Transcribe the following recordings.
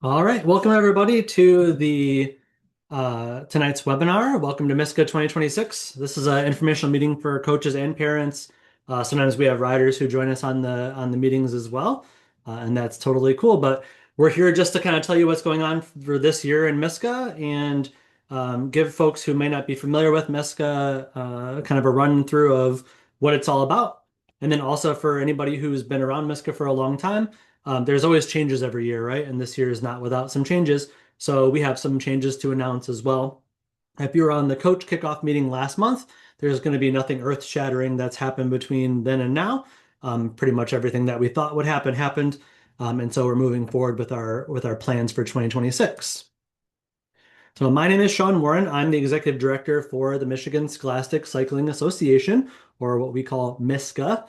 All right, welcome everybody to the tonight's webinar. Welcome to MiSCA 2026. This is an informational meeting for coaches and parents. Sometimes we have riders who join us on the meetings as well, and that's totally cool. But we're here just to kind of tell you what's going on for this year in MiSCA and give folks who may not be familiar with MiSCA kind of a run through of what it's all about. And then also for anybody who's been around MiSCA for a long time. There's always changes every year, right? And this year is not without some changes. So we have some changes to announce as well. If you were on the coach kickoff meeting last month, there's going to be nothing earth-shattering that's happened between then and now. Pretty much everything that we thought would happen happened. And so we're moving forward with our plans for 2026. So my name is Sean Warren. I'm the executive director for the Michigan Scholastic Cycling Association, or what we call MISCA.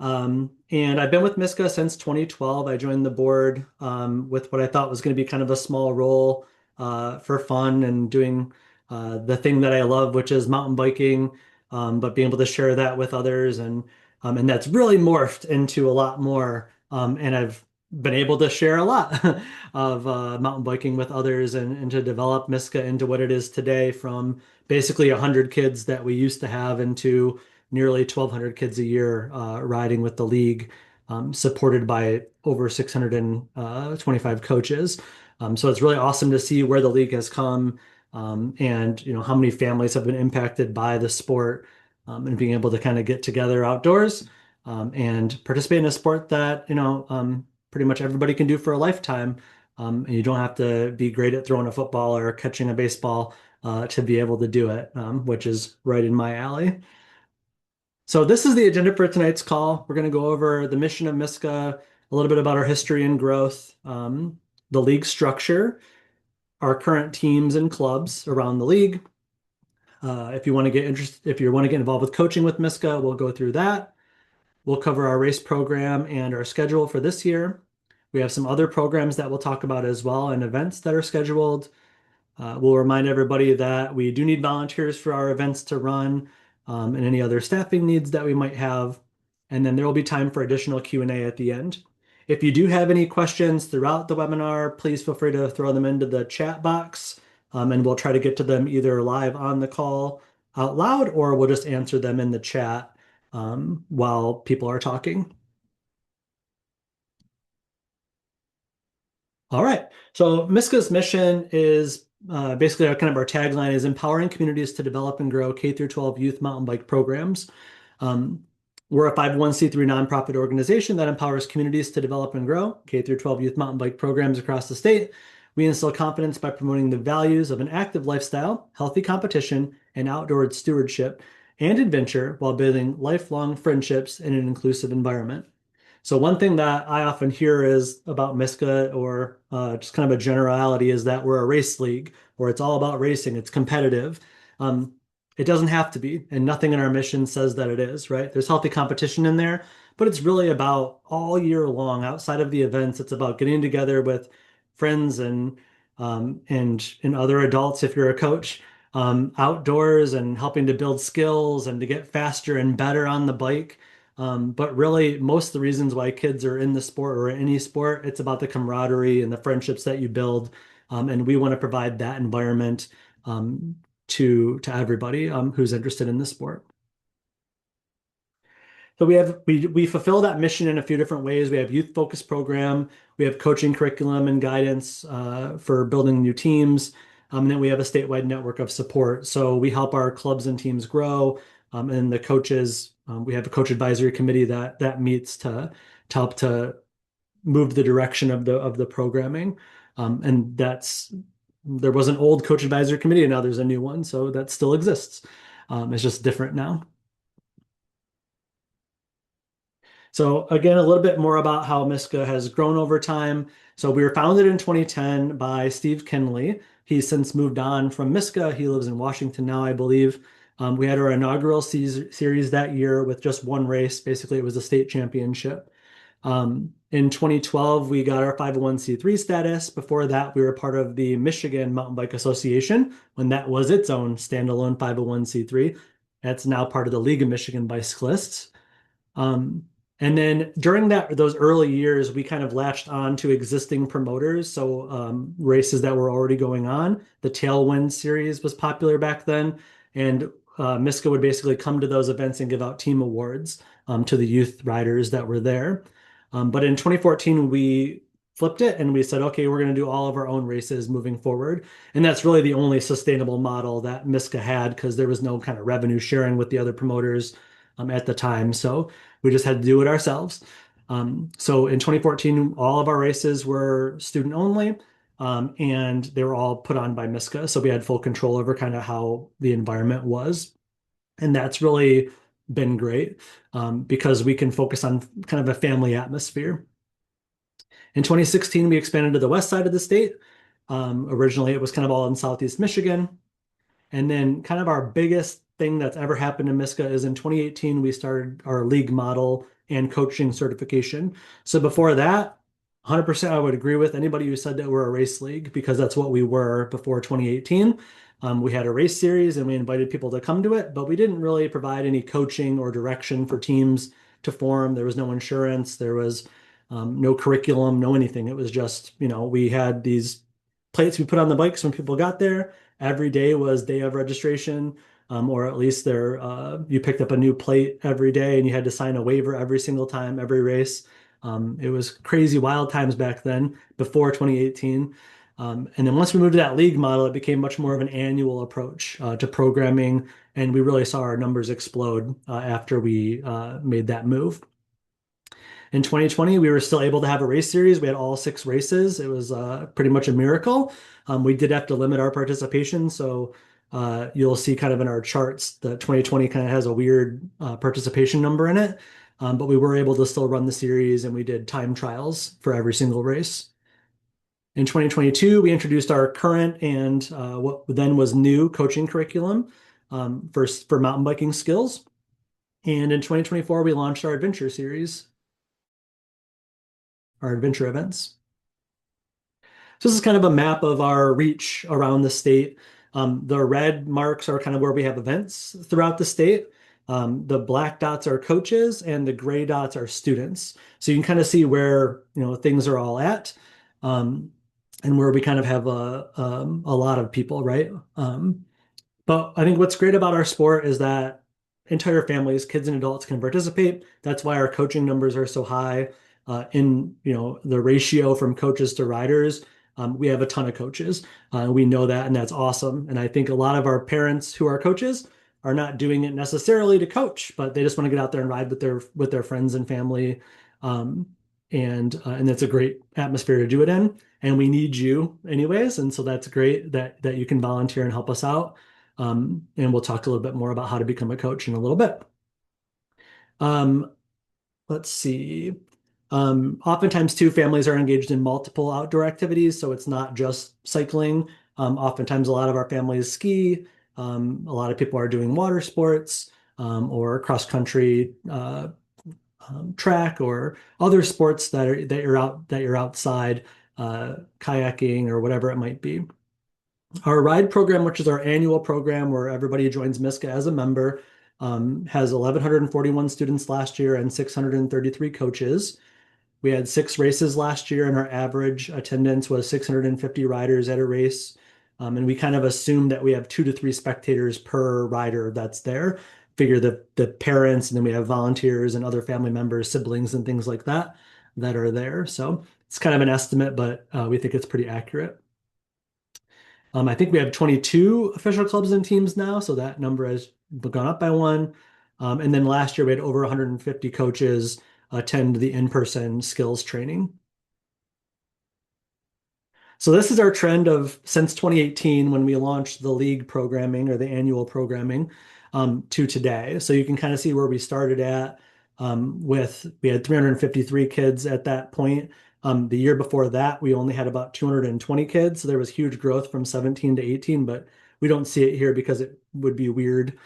And I've been with MiSCA since 2012. I joined the board with what I thought was going to be kind of a small role for fun and doing the thing that I love, which is mountain biking, but being able to share that with others. And that's really morphed into a lot more. And I've been able to share a lot of mountain biking with others and to develop MiSCA into what it is today from basically 100 kids that we used to have into nearly 1,200 kids a year riding with the league, supported by over 625 coaches. So it's really awesome to see where the league has come, and how many families have been impacted by the sport, and being able to kind of get together outdoors and participate in a sport that pretty much everybody can do for a lifetime. And you don't have to be great at throwing a football or catching a baseball to be able to do it, which is right in my alley. So this is the agenda for tonight's call. We're going to go over the mission of MiSCA, a little bit about our history and growth, the league structure, our current teams and clubs around the league. If you want to get interested, if you want to get involved with coaching with MiSCA, we'll go through that. We'll cover our race program and our schedule for this year. We have some other programs that we'll talk about as well and events that are scheduled. We'll remind everybody that we do need volunteers for our events to run, and any other staffing needs that we might have. And then there will be time for additional Q&A at the end. If you do have any questions throughout the webinar, please feel free to throw them into the chat box, and we'll try to get to them either live on the call out loud, or we'll just answer them in the chat while people are talking. All right. So MiSCA's mission is basically kind of our tagline is empowering communities to develop and grow K through 12 youth mountain bike programs. Um, we're a 501c3 nonprofit organization that empowers communities to develop and grow K through 12 youth mountain bike programs across the state. We instill confidence by promoting the values of an active lifestyle, healthy competition, and outdoor stewardship and adventure while building lifelong friendships in an inclusive environment. So one thing that I often hear is about MiSCA, or just kind of a generality, is that we're a race league, or it's all about racing. It's competitive. Um, it doesn't have to be, and nothing in our mission says that it is, right? There's healthy competition in there, but it's really about all year long, outside of the events. It's about getting together with friends and other adults if you're a coach, outdoors, and helping to build skills and to get faster and better on the bike. But really, most of the reasons why kids are in the sport or any sport, it's about the camaraderie and the friendships that you build. And we want to provide that environment to everybody who's interested in the sport. So we fulfill that mission in a few different ways. We have youth focused program, we have coaching curriculum and guidance for building new teams, and then we have a statewide network of support. So we help our clubs and teams grow, and the coaches. We have a coach advisory committee that meets to help to move the direction of the programming, and there was an old coach advisory committee and now there's a new one, so that still exists. It's just different now. So again, a little bit more about how MiSCA has grown over time. So we were founded in 2010 by Steve Kinley. He's since moved on from MiSCA. He lives in Washington now, I believe. We had our inaugural series that year with just one race. Basically, it was a state championship. In 2012, we got our 501c3 status. Before that, we were part of the Michigan Mountain Bike Association when that was its own standalone 501c3. That's now part of the League of Michigan Bicyclists. Um, And then during those early years, we kind of latched on to existing promoters. So races that were already going on. The Tailwind series was popular back then, and MiSCA would basically come to those events and give out team awards to the youth riders that were there. But in 2014, we flipped it and we said, okay, we're going to do all of our own races moving forward. And that's really the only sustainable model that MiSCA had because there was no kind of revenue sharing with the other promoters at the time. So we just had to do it ourselves. So in 2014, all of our races were student only, and they were all put on by MiSCA. So we had full control over kind of how the environment was. And that's really been great because we can focus on kind of a family atmosphere. In 2016, we expanded to the west side of the state. Originally, it was kind of all in Southeast Michigan. And then kind of our biggest thing that's ever happened in MiSCA is in 2018, we started our league model and coaching certification. So before that, 100% I would agree with anybody who said that we're a race league because that's what we were before 2018. We had a race series and we invited people to come to it, but we didn't really provide any coaching or direction for teams to form. There was no insurance, there was no curriculum, no anything. It was just, we had these plates we put on the bikes when people got there. Every day was day of registration, or at least you picked up a new plate every day and you had to sign a waiver every single time, every race. It was crazy wild times back then before 2018. And then once we moved to that league model, it became much more of an annual approach to programming. And we really saw our numbers explode after we made that move. In 2020, we were still able to have a race series. We had all 6 races. It was pretty much a miracle. We did have to limit our participation. So you'll see kind of in our charts that 2020 kind of has a weird participation number in it. But we were able to still run the series and we did time trials for every single race. In 2022, we introduced our current and what then was new coaching curriculum for mountain biking skills. And in 2024, we launched our adventure series, our adventure events. So this is kind of a map of our reach around the state. The red marks are kind of where we have events throughout the state. The black dots are coaches and the gray dots are students. So you can kind of see where, things are all at, and where we kind of have a lot of people, right? But I think what's great about our sport is that entire families, kids and adults can participate. That's why our coaching numbers are so high. In the ratio from coaches to riders, we have a ton of coaches. We know that, and that's awesome. And I think a lot of our parents who are coaches are not doing it necessarily to coach, but they just want to get out there and ride with their friends and family. And it's a great atmosphere to do it in. And we need you anyways, and so that's great that you can volunteer and help us out. And we'll talk a little bit more about how to become a coach in a little bit. Let's see. Oftentimes, too, families are engaged in multiple outdoor activities, so it's not just cycling. Oftentimes, a lot of our families ski. A lot of people are doing water sports or cross country, track, or other sports that you're outside, kayaking or whatever it might be. Our ride program, which is our annual program where everybody joins MiSCA as a member, has 1,141 students last year and 633 coaches. We had 6 races last year, and our average attendance was 650 riders at a race. And we kind of assume that we have 2 to 3 spectators per rider that's there. Figure the parents, and then we have volunteers and other family members, siblings, and things like that are there. So it's kind of an estimate, but we think it's pretty accurate. I think we have 22 official clubs and teams now, so that number has gone up by 1. And then last year we had over 150 coaches attend the in-person skills training. So this is our trend of since 2018 when we launched the league programming or the annual programming to today. So you can kind of see where we started at we had 353 kids at that point. The year before that, we only had about 220 kids. So there was huge growth from 17 to 18, but we don't see it here because it would be weird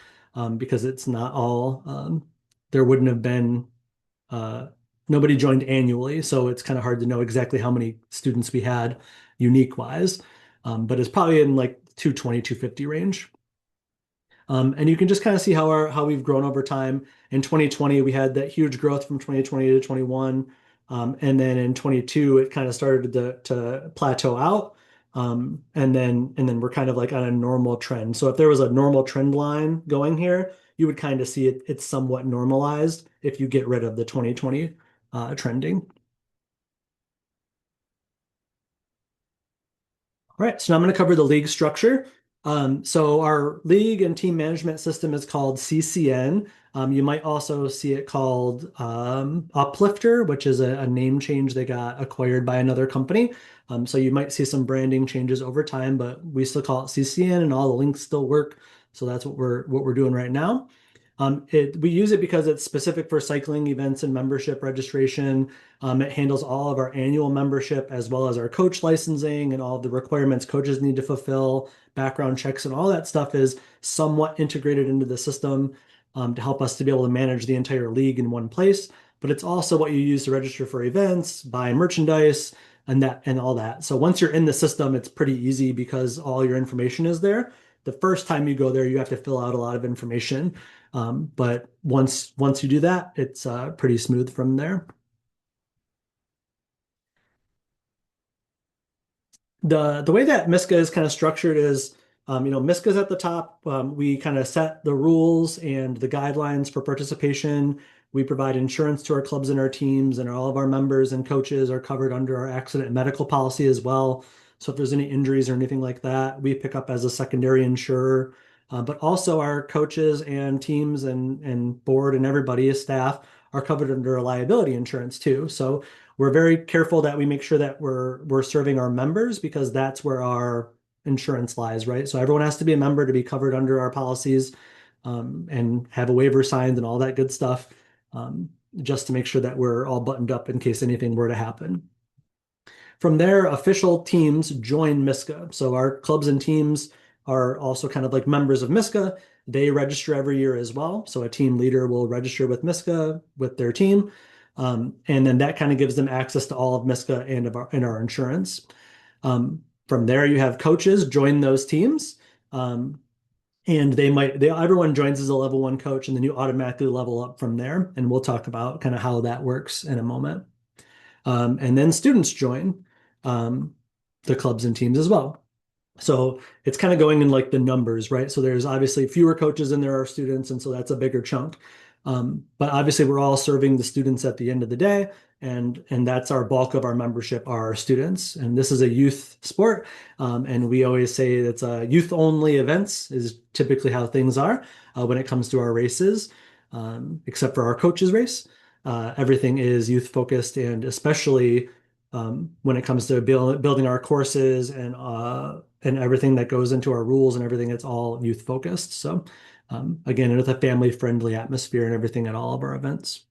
because it's not all, there wouldn't have been, nobody joined annually. So it's kind of hard to know exactly how many students we had unique wise, but it's probably in like 220, 250 range. And you can just kind of see how we've grown over time. In 2020, we had that huge growth from 2020 to 21. And then in 22, it kind of started to plateau out. And then we're kind of like on a normal trend. So if there was a normal trend line going here, you would kind of see it's somewhat normalized if you get rid of the 2020 trending. All right, so now I'm going to cover the league structure. So our league and team management system is called CCN. You might also see it called Uplifter, which is a name change they got acquired by another company. So you might see some branding changes over time, but we still call it CCN, and all the links still work. So that's what we're doing right now. We use it because it's specific for cycling events and membership registration. It handles all of our annual membership as well as our coach licensing and all of the requirements coaches need to fulfill, background checks, and all that stuff is somewhat integrated into the system to help us to be able to manage the entire league in one place. But it's also what you use to register for events, buy merchandise, and all that. So once you're in the system, it's pretty easy because all your information is there. The first time you go there, you have to fill out a lot of information. But once you do that, it's pretty smooth from there. The way that MiSCA is kind of structured is, MiSCA is at the top. We kind of set the rules and the guidelines for participation. We provide insurance to our clubs and our teams, and all of our members and coaches are covered under our accident and medical policy as well. So if there's any injuries or anything like that, we pick up as a secondary insurer. But also our coaches and teams and board and everybody, staff, are covered under a liability insurance too. So we're very careful that we make sure that we're serving our members because that's where our insurance lies, right? So everyone has to be a member to be covered under our policies, and have a waiver signed and all that good stuff, just to make sure that we're all buttoned up in case anything were to happen. From there, official teams join MiSCA. So our clubs and teams are also kind of like members of MiSCA. They register every year as well. So a team leader will register with MiSCA with their team. And then that kind of gives them access to all of MiSCA and our insurance. From there, you have coaches join those teams. And everyone joins as a level one coach, and then you automatically level up from there. And we'll talk about kind of how that works in a moment. And then students join the clubs and teams as well. So it's kind of going in like the numbers, right? So there's obviously fewer coaches than there are students, and so that's a bigger chunk. But obviously, we're all serving the students at the end of the day, and that's our bulk of our membership are our students. And this is a youth sport, and we always say it's a youth-only events is typically how things are when it comes to our races, except for our coaches race. Everything is youth focused, and especially when it comes to building our courses and everything that goes into our rules and everything, it's all youth focused. So again, with a family friendly atmosphere and everything at all of our events.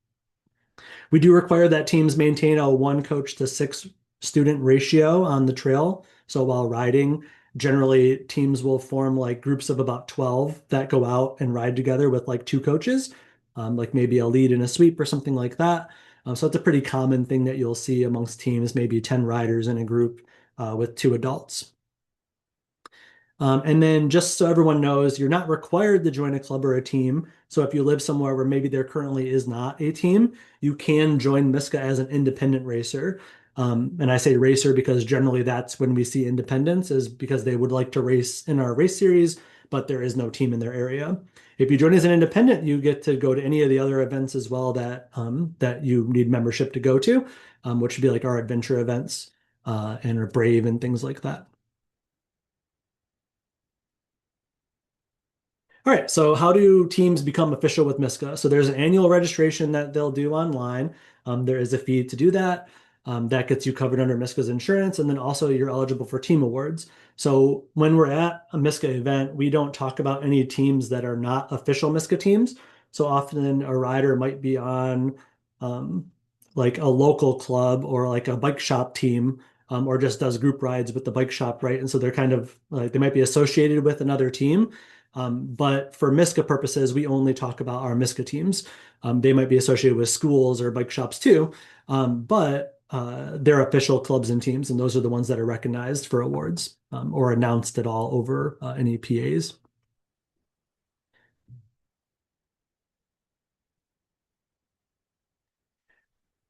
We do require that teams maintain a one coach to six student ratio on the trail. So while riding, generally teams will form like groups of about 12 that go out and ride together with like two coaches, like maybe a lead and a sweep or something like that. So it's a pretty common thing that you'll see amongst teams, maybe 10 riders in a group with two adults. And then just so everyone knows, you're not required to join a club or a team. So if you live somewhere where maybe there currently is not a team, you can join MiSCA as an independent racer. And I say racer because generally that's when we see independents is because they would like to race in our race series, but there is no team in their area. If you join as an independent, you get to go to any of the other events as well that you need membership to go to, which would be like our adventure events and our Brave and things like that. All right, so how do teams become official with MiSCA? So there's an annual registration that they'll do online. There is a fee to do that. That gets you covered under MiSCA's insurance, and then also you're eligible for team awards. So when we're at a MiSCA event, we don't talk about any teams that are not official MiSCA teams. So often a rider might be on um, like a local club or like a bike shop team, or just does group rides with the bike shop, right? And so they're kind of like they might be associated with another team. But for MiSCA purposes, we only talk about our MiSCA teams. They might be associated with schools or bike shops too, but they're official clubs and teams, and those are the ones that are recognized for awards or announced at all over any PAs.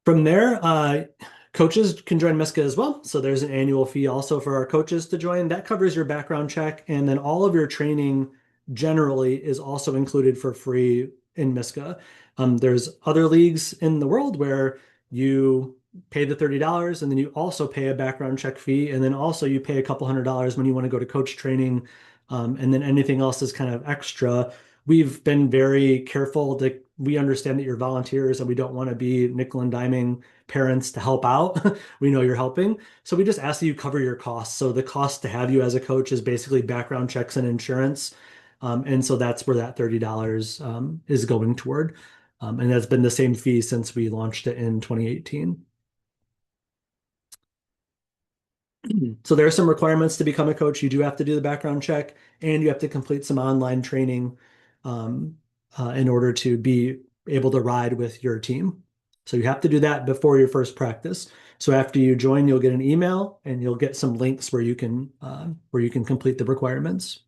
From there, coaches can join MiSCA as well. So there's an annual fee also for our coaches to join. That covers your background check, and then all of your training generally is also included for free in MiSCA. There's other leagues in the world where you pay the $30 and then you also pay a background check fee, and then also you pay a couple $100 when you want to go to coach training, and then anything else is kind of extra. We've been very careful that we understand that you're volunteers and we don't want to be nickel and diming parents to help out. We know you're helping. So we just ask that you cover your costs. So the cost to have you as a coach is basically background checks and insurance. And so that's where that $30 is going toward. And that's been the same fee since we launched it in 2018. So there are some requirements to become a coach. You do have to do the background check and you have to complete some online training in order to be able to ride with your team. So you have to do that before your first practice. So after you join, you'll get an email and you'll get some links where you can complete the requirements.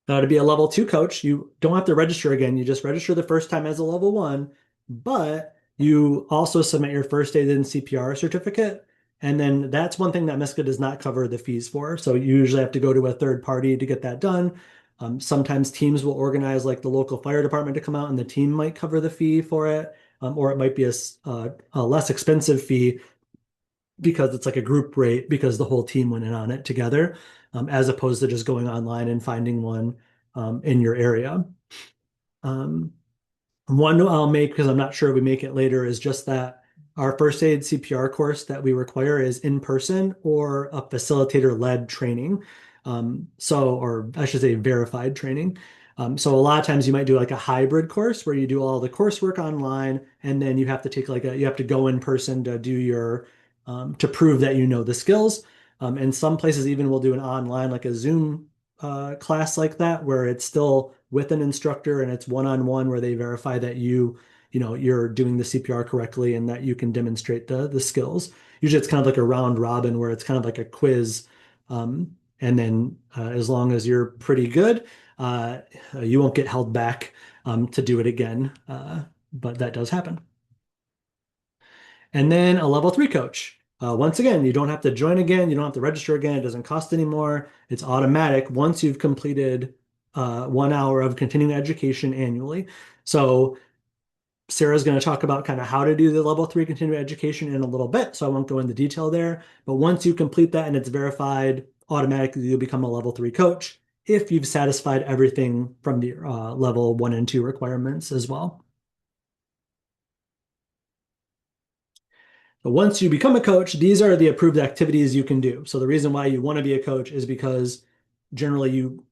To be a level two coach, you don't have to register again. You just register the first time as a level one, but you also submit your first aid and CPR certificate. And then that's one thing that MiSCA does not cover the fees for. So you usually have to go to a third party to get that done. Sometimes teams will organize like the local fire department to come out and the team might cover the fee for it. Or it might be a less expensive fee because it's like a group rate because the whole team went in on it together, as opposed to just going online and finding one in your area. Um, One I'll make, because I'm not sure if we make it later, is just that our first aid CPR course that we require is in person or a facilitator led training. Or I should say verified training. So a lot of times you might do like a hybrid course where you do all the coursework online and then you have to take you have to go in person to do to prove that you know the skills. And some places even will do an online, like a Zoom class like that, where it's still with an instructor and it's one-on-one where they verify that you're doing the CPR correctly and that you can demonstrate the skills. Usually it's kind of like a round robin where it's kind of like a quiz. And then as long as you're pretty good, you won't get held back to do it again. But that does happen. And then a level three coach. Once again, you don't have to join again. You don't have to register again. It doesn't cost anymore. It's automatic once you've completed 1 hour of continuing education annually. So Sarah's going to talk about kind of how to do the level three continuing education in a little bit. So I won't go into detail there. But once you complete that and it's verified, automatically you'll become a level three coach if you've satisfied everything from the level one and two requirements as well. But once you become a coach, these are the approved activities you can do. So the reason why you want to be a coach is because generally you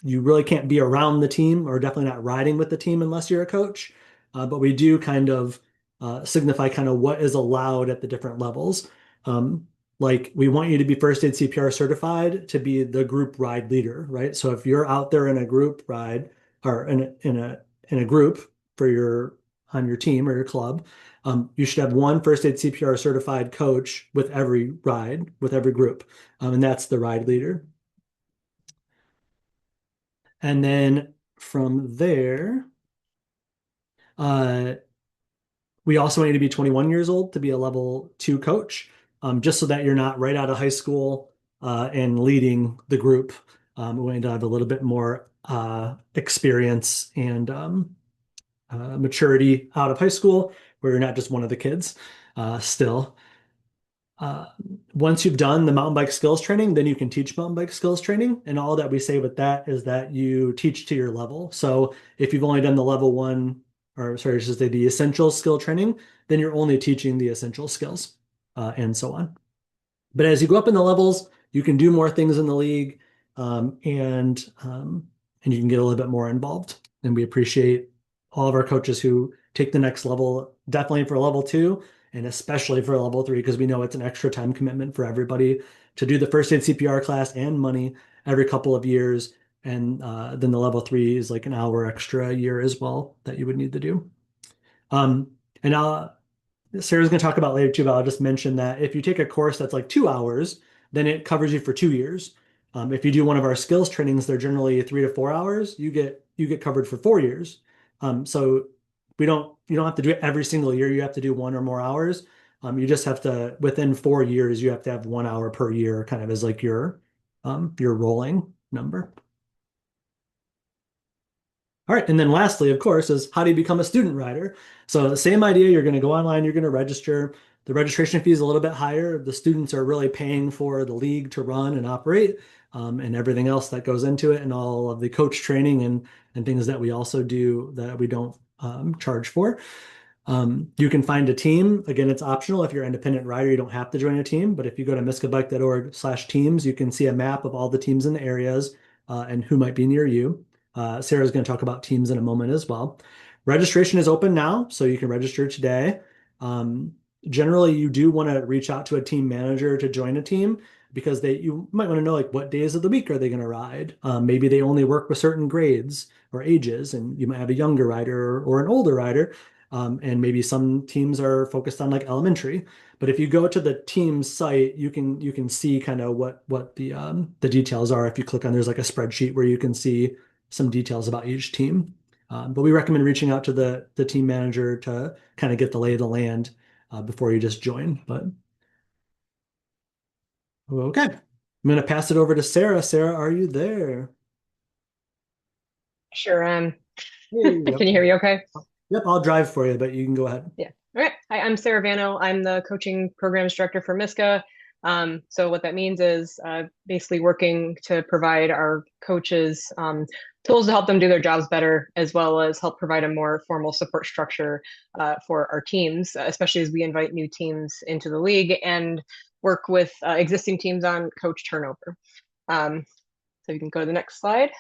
really can't be around the team or definitely not riding with the team unless you're a coach. But we do kind of signify kind of what is allowed at the different levels. Like we want you to be first aid CPR certified to be the group ride leader, right? So if you're out there in a group ride or in a group for your on your team or your club, you should have one first aid CPR certified coach with every ride, with every group. And that's the ride leader. And then from there, uh, we also want you to be 21 years old to be a level two coach, just so that you're not right out of high school and leading the group. We want you to have a little bit more experience and maturity out of high school, where you're not just one of the kids still. Uh, Once you've done the mountain bike skills training, then you can teach mountain bike skills training. And all that we say with that is that you teach to your level. So if you've only done the level one, or sorry, I should say the essential skill training, then you're only teaching the essential skills and so on. But as you go up in the levels, you can do more things in the league, and you can get a little bit more involved. And we appreciate all of our coaches who take the next level, definitely for level two, and especially for level three, because we know it's an extra time commitment for everybody to do the first aid CPR class and money every couple of years. And then the level three is like an hour extra a year as well that you would need to do. And Sarah's going to talk about later too, but I'll just mention that if you take a course that's like 2 hours, then it covers you for 2 years. If you do one of our skills trainings, they're generally 3 to 4 hours. You get covered for 4 years. So you don't have to do it every single year. You have to do one or more hours. You just have to, within 4 years, you have to have 1 hour per year, kind of as like your rolling number. All right. And then lastly, of course, is how do you become a student rider? So the same idea, you're going to go online, you're going to register. The registration fee is a little bit higher. The students are really paying for the league to run and operate, and everything else that goes into it, and all of the coach training and things that we also do that we don't charge for. You can find a team. Again, it's optional. If you're an independent rider, you don't have to join a team. But if you go to miscabike.org/teams, you can see a map of all the teams in the areas and who might be near you. Sarah's going to talk about teams in a moment as well. Registration is open now, so you can register today. Um, Generally, you do want to reach out to a team manager to join a team because you might want to know like what days of the week are they going to ride. Maybe they only work with certain grades or ages, and you might have a younger rider or an older rider. And maybe some teams are focused on like elementary. But if you go to the team site, you can see kind of what the details are. If you click on, there's like a spreadsheet where you can see some details about each team. But we recommend reaching out to the team manager to kind of get the lay of the land before you just join. But okay, I'm going to pass it over to Sarah. Sarah, are you there? Sure. Hey, Can yep. you hear me okay? Yep, I'll drive for you, but you can go ahead. Yeah. All right. Hi, I'm Sarah Vano. I'm the coaching programs director for MiSCA. So what that means is basically working to provide our coaches tools to help them do their jobs better, as well as help provide a more formal support structure for our teams, especially as we invite new teams into the league and work with existing teams on coach turnover. So you can go to the next slide.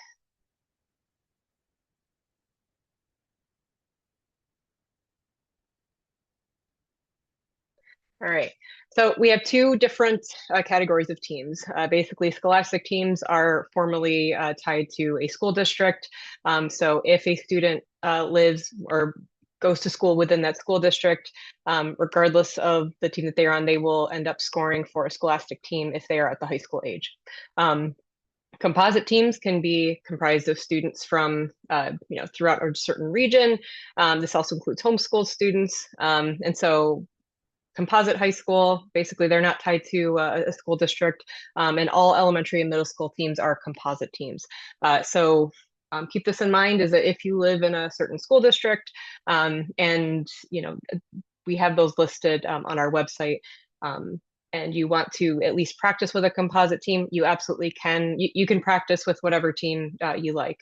All right. So we have two different categories of teams. Basically, scholastic teams are formally tied to a school district. So if a student lives or goes to school within that school district, regardless of the team that they're on, they will end up scoring for a scholastic team if they are at the high school age. Composite teams can be comprised of students from throughout a certain region. This also includes homeschooled students, and so composite high school. Basically, they're not tied to a school district, and all elementary and middle school teams are composite teams. So keep this in mind: is that if you live in a certain school district, and we have those listed on our website. And you want to at least practice with a composite team, you absolutely can. You can practice with whatever team you like,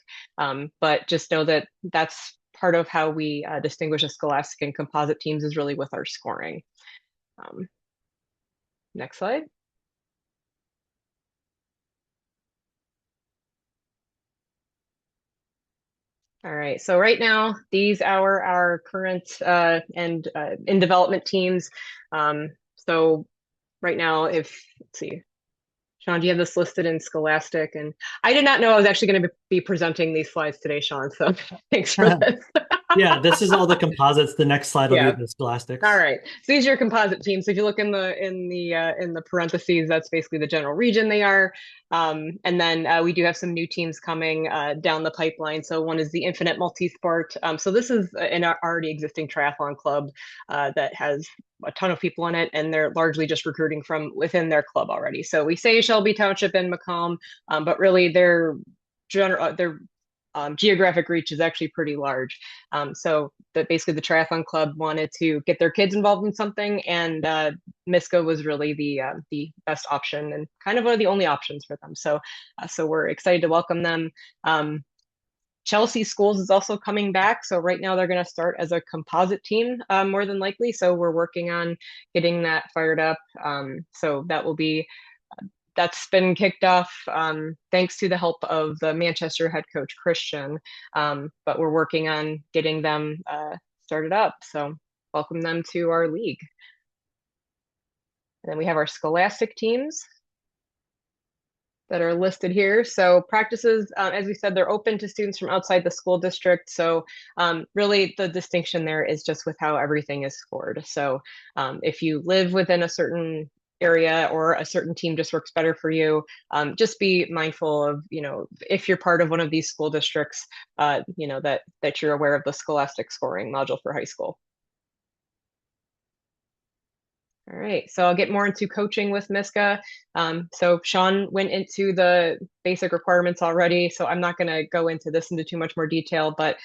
but just know that that's part of how we distinguish a scholastic and composite teams is really with our scoring. Um, Next slide. All right, so right now, these are our current and in development teams. So right now, let's see, Sean, do you have this listed in Scholastic? And I did not know I was actually going to be presenting these slides today, Sean, so thanks for this. Yeah, this is all the composites. The next slide will be Yeah. the All scholastics. right. So these are your composite teams. So if you look in the parentheses, that's basically the general region they are. And then we do have some new teams coming down the pipeline. So one is the Infinite Multisport. So this is an already existing triathlon club that has a ton of people in it, and they're largely just recruiting from within their club already. So we say Shelby Township and Macomb, but really their geographic reach is actually pretty large. So that basically the triathlon club wanted to get their kids involved in something, and MiSCA was really the best option and kind of one of the only options for them. So we're excited to welcome them. Chelsea Schools is also coming back. So right now they're going to start as a composite team, more than likely. So we're working on getting that fired up. So that's been kicked off thanks to the help of the Manchester head coach, Christian. But we're working on getting them started up. So welcome them to our league. And then we have our scholastic teams that are listed here. So practices, as we said, they're open to students from outside the school district. So really the distinction there is just with how everything is scored. So if you live within a certain area or a certain team just works better for you, just be mindful of, if you're part of one of these school districts, that you're aware of the scholastic scoring module for high school. All right, so I'll get more into coaching with MiSCA. So Sean went into the basic requirements already, so I'm not going to go into this into too much more detail, but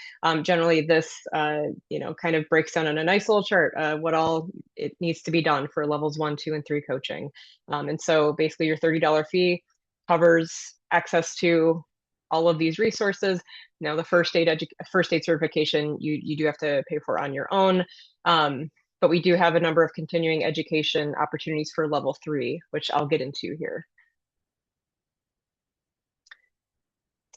generally this, kind of breaks down on a nice little chart what all it needs to be done for levels 1, 2, and 3 coaching. And so basically your $30 fee covers access to all of these resources. Now the first aid certification you do have to pay for on your own. But we do have a number of continuing education opportunities for level 3, which I'll get into here.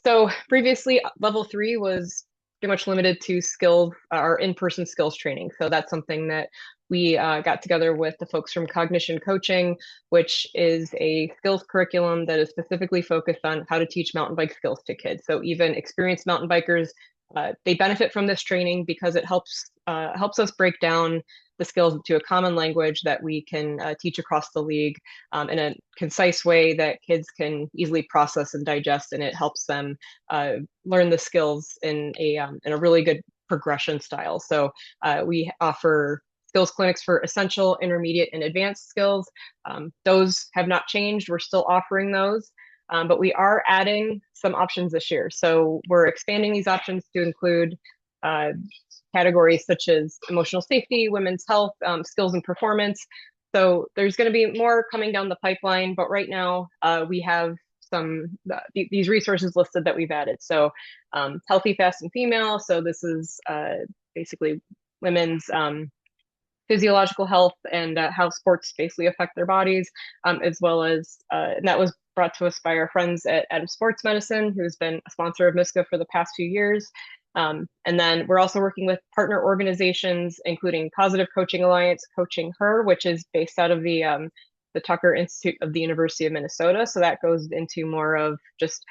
So previously, level 3 was pretty much limited to skills or in-person skills training. So that's something that we got together with the folks from Cognition Coaching, which is a skills curriculum that is specifically focused on how to teach mountain bike skills to kids. So even experienced mountain bikers, they benefit from this training because it helps us break down the skills into a common language that we can teach across the league in a concise way that kids can easily process and digest, and it helps them learn the skills in a really good progression style. So we offer skills clinics for essential, intermediate, and advanced skills. Those have not changed. We're still offering those. But we are adding some options this year. So we're expanding these options to include categories such as emotional safety, women's health, skills and performance. So there's going to be more coming down the pipeline, but right now we have these resources listed that we've added. So healthy, fast, and female. So this is basically women's physiological health and how sports basically affect their bodies, as well as, and that was brought to us by our friends at Adams Sports Medicine, who's been a sponsor of MiSCA for the past few years. And then we're also working with partner organizations, including Positive Coaching Alliance, Coaching Her, which is based out of the Tucker Institute of the University of Minnesota. So that goes into more of just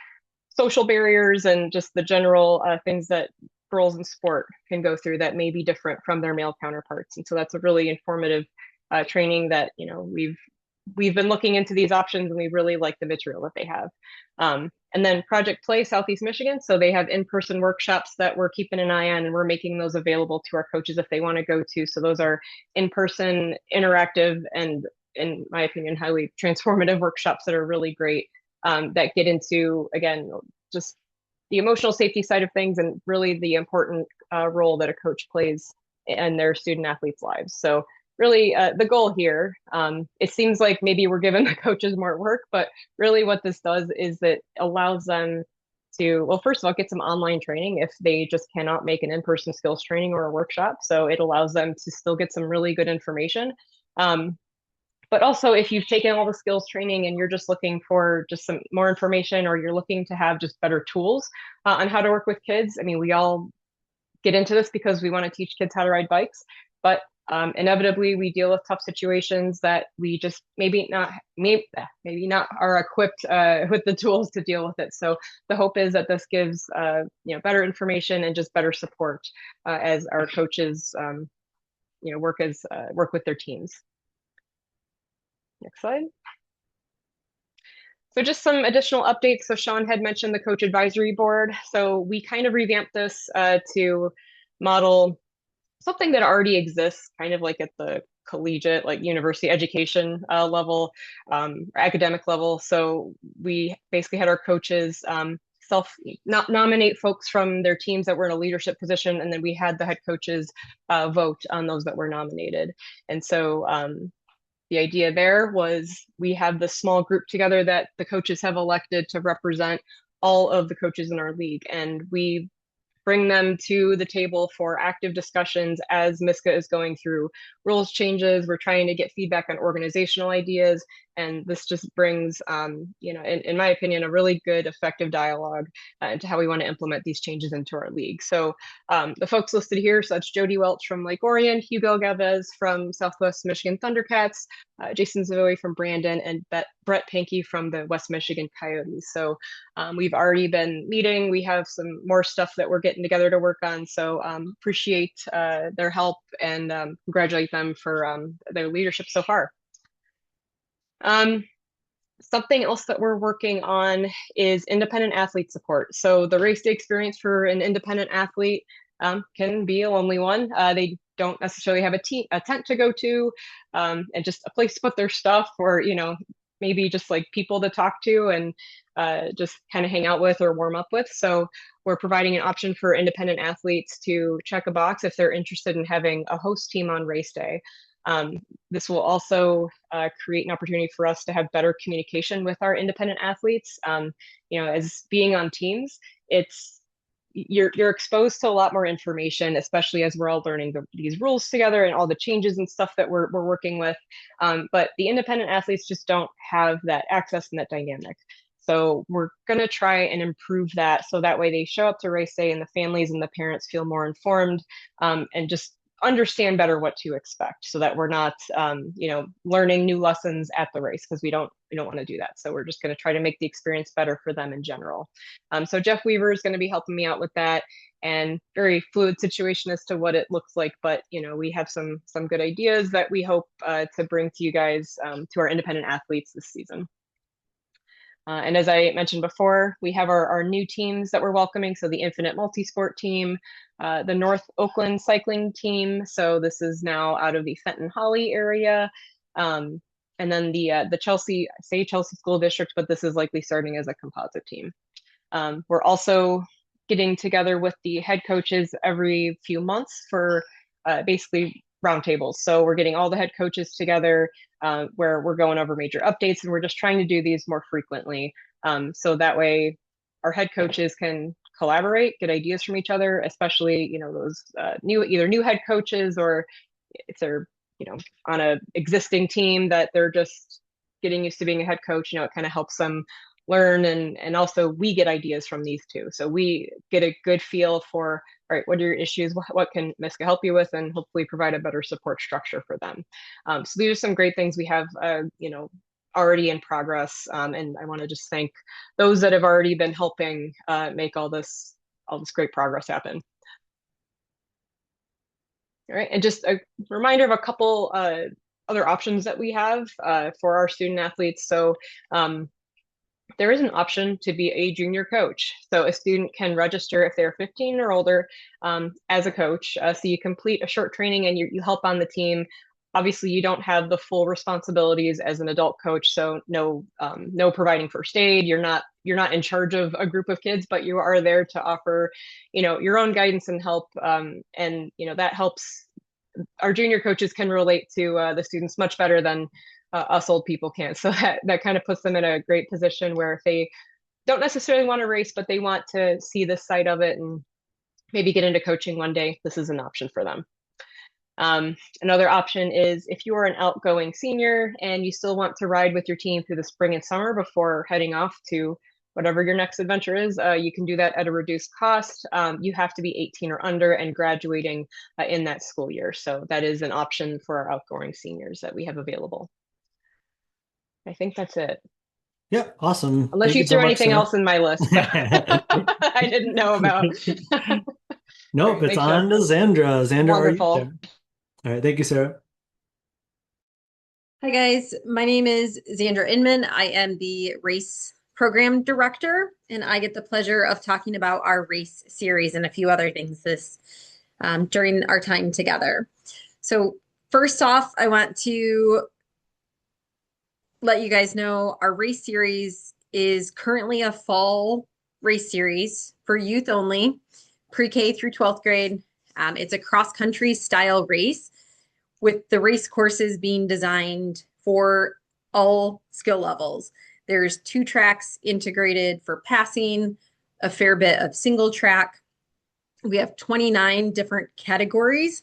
social barriers and just the general things that girls in sport can go through that may be different from their male counterparts. And so that's a really informative training that, we've been looking into these options and we really like the material that they have. And then Project Play Southeast Michigan. So they have in-person workshops that we're keeping an eye on, and we're making those available to our coaches if they want to go to. So those are in-person, interactive, and in my opinion, highly transformative workshops that are really great, that get into, again, just the emotional safety side of things and really the important role that a coach plays in their student athletes' lives. So really the goal here, it seems like maybe we're giving the coaches more work, but really what this does is that allows them to, well, first of all, get some online training if they just cannot make an in-person skills training or a workshop. So it allows them to still get some really good information. But also if you've taken all the skills training and you're just looking for just some more information, or you're looking to have just better tools on how to work with kids. I mean, we all get into this because we want to teach kids how to ride bikes, but inevitably we deal with tough situations that we just maybe not are equipped with the tools to deal with it. So the hope is that this gives better information and just better support as our coaches work with their teams. Next slide. So just some additional updates. So Sean had mentioned the coach advisory board. So we kind of revamped this to model something that already exists, kind of like at the collegiate, like university education level, academic level. So we basically had our coaches nominate folks from their teams that were in a leadership position, and then we had the head coaches vote on those that were nominated. And so the idea there was we have this small group together that the coaches have elected to represent all of the coaches in our league, and we bring them to the table for active discussions as MiSCA is going through rules changes. We're trying to get feedback on organizational ideas, and this just brings, in my opinion, a really good, effective dialogue into how we want to implement these changes into our league. So the folks listed here, so that's Jody Welch from Lake Orion, Hugo Galvez from Southwest Michigan Thundercats, Jason Savoy from Brandon, and Brett Pankey from the West Michigan Coyotes. So we've already been meeting. We have some more stuff that we're getting together to work on. So appreciate their help and congratulate them for their leadership so far. Um, Something else that we're working on is independent athlete support. So the race day experience for an independent athlete can be a lonely one. They don't necessarily have a tent to go to, and just a place to put their stuff, or maybe just like people to talk to and just kind of hang out with or warm up with. So we're providing an option for independent athletes to check a box if they're interested in having a host team on race day. Um, this will also create an opportunity for us to have better communication with our independent athletes. As being on teams, it's you're exposed to a lot more information, especially as we're all learning these rules together and all the changes and stuff that we're working with. But the independent athletes just don't have that access and that dynamic. So we're going to try and improve that so that way they show up to race day and the families and the parents feel more informed, and just understand better what to expect so that we're not learning new lessons at the race, because we don't want to do that. So we're just going to try to make the experience better for them in general. So Jeff Weaver is going to be helping me out with that, and very fluid situation as to what it looks like, but we have some good ideas that we hope to bring to you guys, to our independent athletes this season. And as I mentioned before, we have our new teams that we're welcoming. So the Infinite Multisport team, the North Oakland cycling team. So this is now out of the Fenton Holly area. And then the Chelsea School District, but this is likely starting as a composite team. We're also getting together with the head coaches every few months for basically roundtables. So we're getting all the head coaches together, where we're going over major updates, and we're just trying to do these more frequently. So that way our head coaches can collaborate, get ideas from each other, especially, those either new head coaches, or if they're, on a existing team that they're just getting used to being a head coach, it kind of helps them learn, and also we get ideas from these two. So we get a good feel for, all right, what are your issues? What can MiSCA help you with? And hopefully provide a better support structure for them. So these are some great things we have, already in progress. And I want to just thank those that have already been helping make all this great progress happen. All right, and just a reminder of a couple other options that we have for our student athletes. So there is an option to be a junior coach. So a student can register if they're 15 or older as a coach. So you complete a short training and you help on the team. Obviously, you don't have the full responsibilities as an adult coach. So no providing first aid. You're not in charge of a group of kids, but you are there to offer, your own guidance and help. And that helps. Our junior coaches can relate to the students much better than us old people can. So that kind of puts them in a great position where if they don't necessarily want to race, but they want to see this side of it and maybe get into coaching one day, this is an option for them. Another option is if you are an outgoing senior and you still want to ride with your team through the spring and summer before heading off to whatever your next adventure is, you can do that at a reduced cost. You have to be 18 or under and graduating in that school year. So that is an option for our outgoing seniors that we have available. I think that's it. Yeah, awesome. Unless Thank you you so threw much, anything Sarah. else in my list that I didn't know about. Nope, Great. it's Thanks, Jeff. on to Zandra. Zandra, are you Wonderful. there? All right, thank you, Sarah. Hi guys, my name is Zandra Inman. I am the race program director, and I get the pleasure of talking about our race series and a few other things during our time together. So first off, I want to let you guys know our race series is currently a fall race series for youth only, pre-K through 12th grade. It's a cross-country style race, with the race courses being designed for all skill levels. There's 2 tracks integrated for passing, a fair bit of single track. We have 29 different categories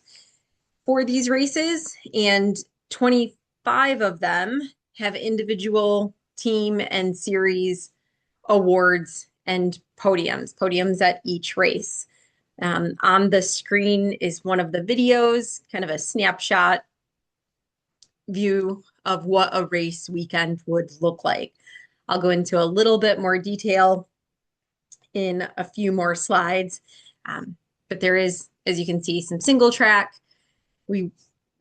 for these races, and 25 of them have individual team and series awards and podiums at each race. On the screen is one of the videos, kind of a snapshot view of what a race weekend would look like. I'll go into a little bit more detail in a few more slides, but there is, as you can see, some single track. We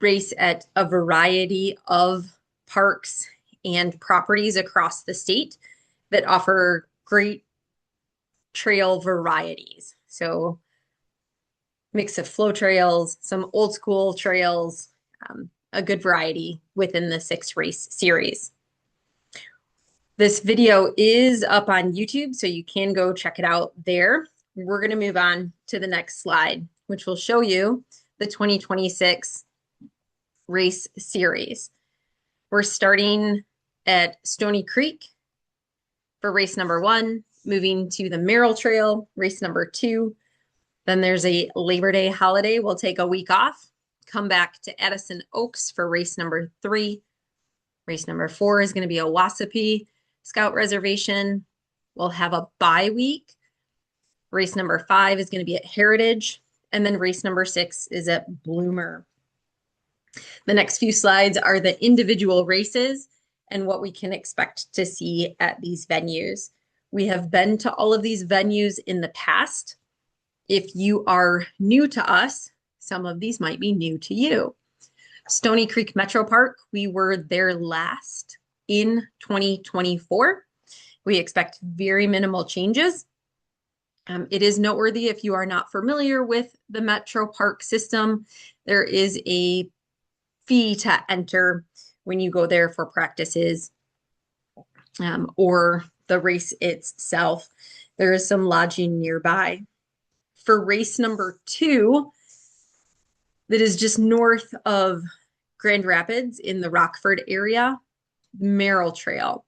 race at a variety of parks and properties across the state that offer great trail varieties. So mix of flow trails, some old school trails, a good variety within the 6-race series. This video is up on YouTube, so you can go check it out there. We're going to move on to the next slide, which will show you the 2026 race series. We're starting at Stony Creek for race number 1, moving to the Merrill Trail, race number 2. Then there's a Labor Day holiday. We'll take a week off, come back to Addison Oaks for race number 3. Race number 4 is going to be a Wasapee Scout Reservation. We'll have a bye week. Race number 5 is going to be at Heritage. And then race number 6 is at Bloomer. The next few slides are the individual races and what we can expect to see at these venues. We have been to all of these venues in the past. If you are new to us, some of these might be new to you. Stony Creek Metro Park, we were there last in 2024. We expect very minimal changes. It is noteworthy if you are not familiar with the Metro Park system, there is a fee to enter when you go there for practices or the race itself. There is some lodging nearby. For race number 2, that is just north of Grand Rapids in the Rockford area, Merrill Trail.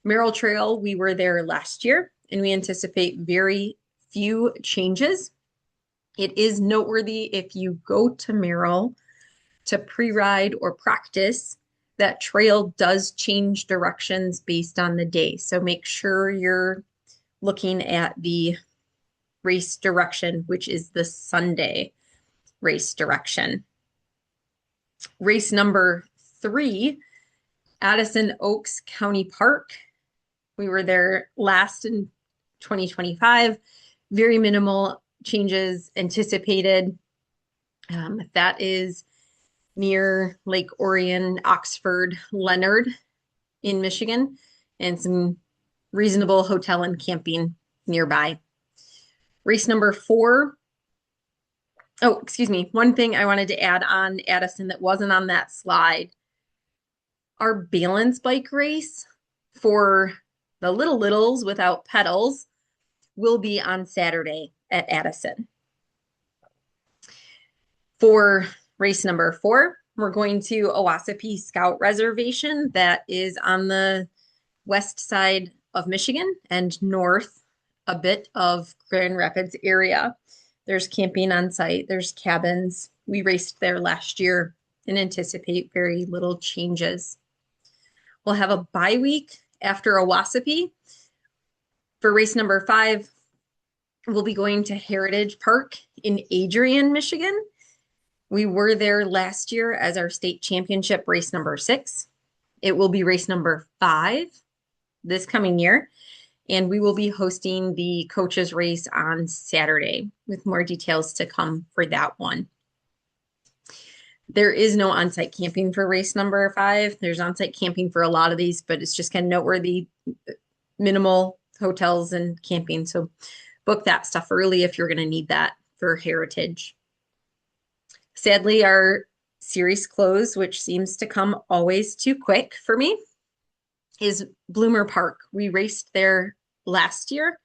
Merrill Trail, we were there last year and we anticipate very few changes. It is noteworthy if you go to Merrill to pre-ride or practice, that trail does change directions based on the day. So make sure you're looking at the race direction, which is the Sunday race direction. Race number 3, Addison Oaks County Park. We were there last in 2025. Very minimal changes anticipated. That is near Lake Orion, Oxford, Leonard in Michigan, and some reasonable hotel and camping nearby. Race number 4. Oh, excuse me. One thing I wanted to add on Addison that wasn't on that slide. Our balance bike race for the littles without pedals will be on Saturday at Addison. For race number 4, we're going to Wasapee Scout Reservation that is on the west side of Michigan and north a bit of Grand Rapids area. There's camping on site, there's cabins. We raced there last year and anticipate very little changes. We'll have a bye week after Wasapee. For race number 5, we'll be going to Heritage Park in Adrian, Michigan. We were there last year as our state championship race number 6. It will be race number 5 this coming year. And we will be hosting the coaches race on Saturday with more details to come for that one. There is no on-site camping for race number 5. There's on-site camping for a lot of these, but it's just kind of noteworthy, minimal hotels and camping. So book that stuff early if you're going to need that for Heritage. Sadly, our series close, which seems to come always too quick for me, is Bloomer Park. We raced there last year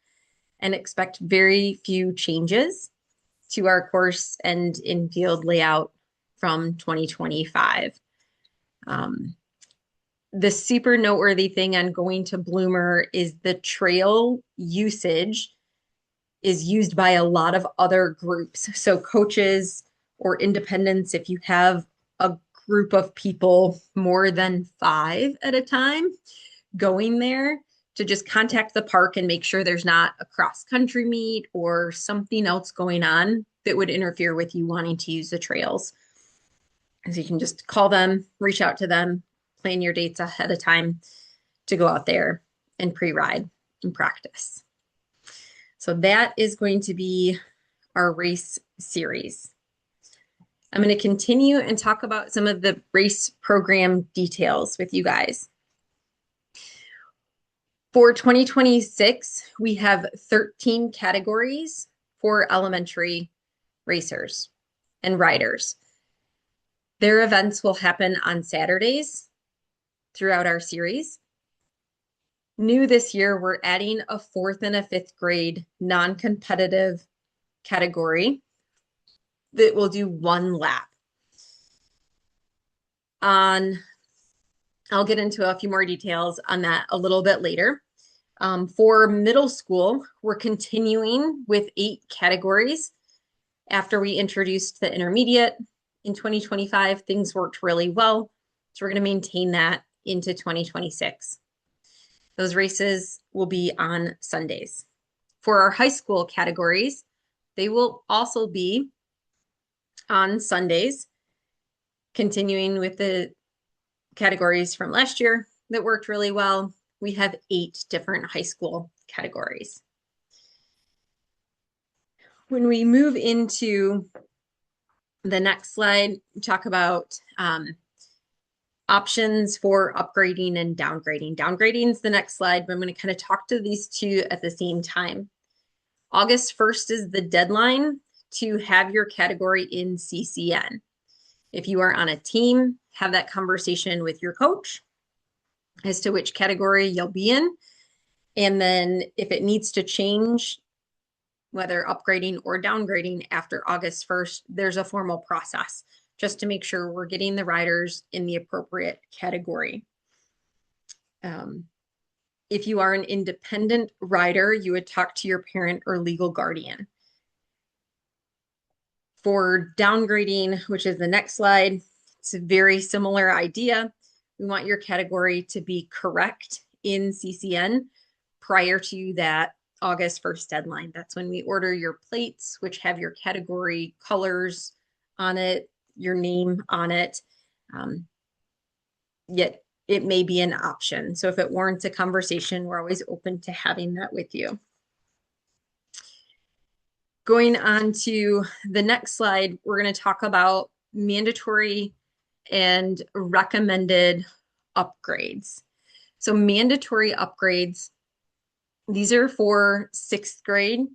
and expect very few changes to our course and infield layout from 2025. The super noteworthy thing on going to Bloomer is the trail usage is used by a lot of other groups. So coaches or independents, if you have a group of people more than 5 at a time going there, to just contact the park and make sure there's not a cross-country meet or something else going on that would interfere with you wanting to use the trails. So you can just call them, reach out to them, plan your dates ahead of time to go out there and pre-ride and practice. So that is going to be our race series. I'm going to continue and talk about some of the race program details with you guys. For 2026, we have 13 categories for elementary racers and riders. Their events will happen on Saturdays throughout our series. New this year, we're adding a 4th and a 5th grade non-competitive category that will do 1 lap. I'll get into a few more details on that a little bit later. For middle school, we're continuing with 8 categories. After we introduced the intermediate in 2025, things worked really well. So we're going to maintain that into 2026. Those races will be on Sundays. For our high school categories, they will also be on Sundays, continuing with the categories from last year that worked really well. We have 8 different high school categories. When we move into the next slide, we talk about options for upgrading and downgrading. Downgrading is the next slide, but I'm going to kind of talk to these two at the same time. August 1st is the deadline to have your category in CCN. If you are on a team, have that conversation with your coach as to which category you'll be in. And then if it needs to change, whether upgrading or downgrading after August 1st, there's a formal process just to make sure we're getting the riders in the appropriate category. If you are an independent rider, you would talk to your parent or legal guardian. For downgrading, which is the next slide, it's a very similar idea. We want your category to be correct in CCN prior to that August 1st deadline. That's when we order your plates, which have your category colors on it, your name on it. Yet it may be an option. So if it warrants a conversation, we're always open to having that with you. Going on to the next slide, we're going to talk about mandatory and recommended upgrades. So mandatory upgrades, these are for 6th grade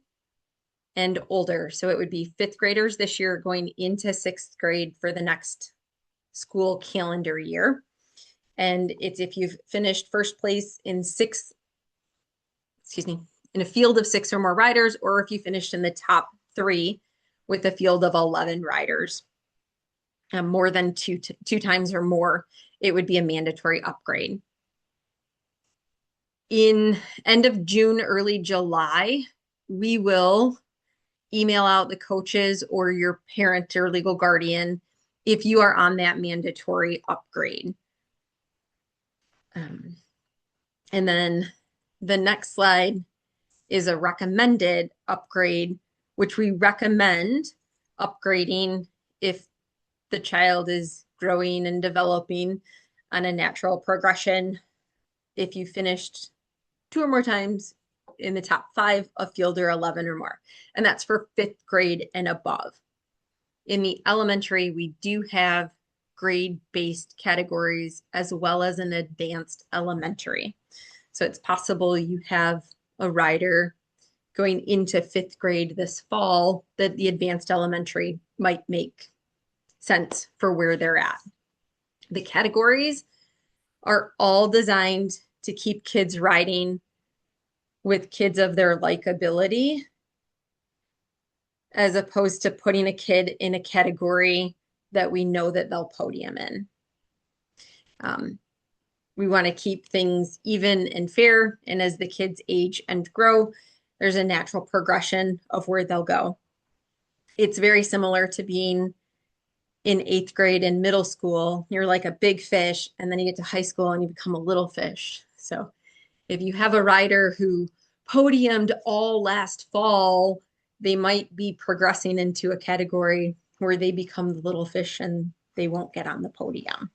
and older. So it would be 5th graders this year going into 6th grade for the next school calendar year. And it's if you've finished first place in in a field of 6 or more riders, or if you finished in the top 3 with a field of 11 riders, more than two times or more, it would be a mandatory upgrade. In end of June, early July, we will email out the coaches or your parent or legal guardian if you are on that mandatory upgrade. And then the next slide is a recommended upgrade, which we recommend upgrading if the child is growing and developing on a natural progression. If you finished 2 or more times in the top 5 of field or 11 or more, and that's for 5th grade and above. In the elementary, we do have grade-based categories as well as an advanced elementary. So it's possible you have a rider going into 5th grade this fall that the advanced elementary might make sense for where they're at. The categories are all designed to keep kids riding with kids of their like ability, as opposed to putting a kid in a category that we know that they'll podium in. We want to keep things even and fair, and as the kids age and grow, there's a natural progression of where they'll go. It's very similar to being in 8th grade and middle school. You're like a big fish, and then you get to high school and you become a little fish. So if you have a rider who podiumed all last fall, they might be progressing into a category where they become the little fish and they won't get on the podium.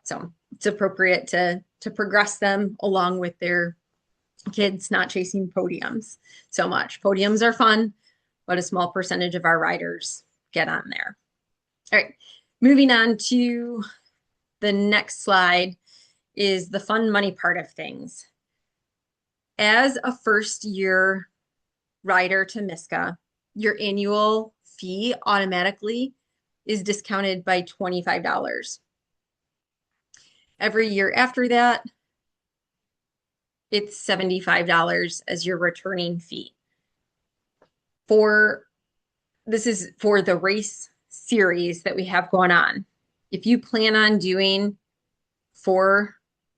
So it's appropriate to progress them along with their kids not chasing podiums so much. Podiums are fun, but a small percentage of our riders get on there. All right, moving on to the next slide is the fun money part of things. As a first year rider to MiSCA, your annual fee automatically is discounted by $25. Every year after that, it's $75 as your returning fee. This is for the race series that we have going on. If you plan on doing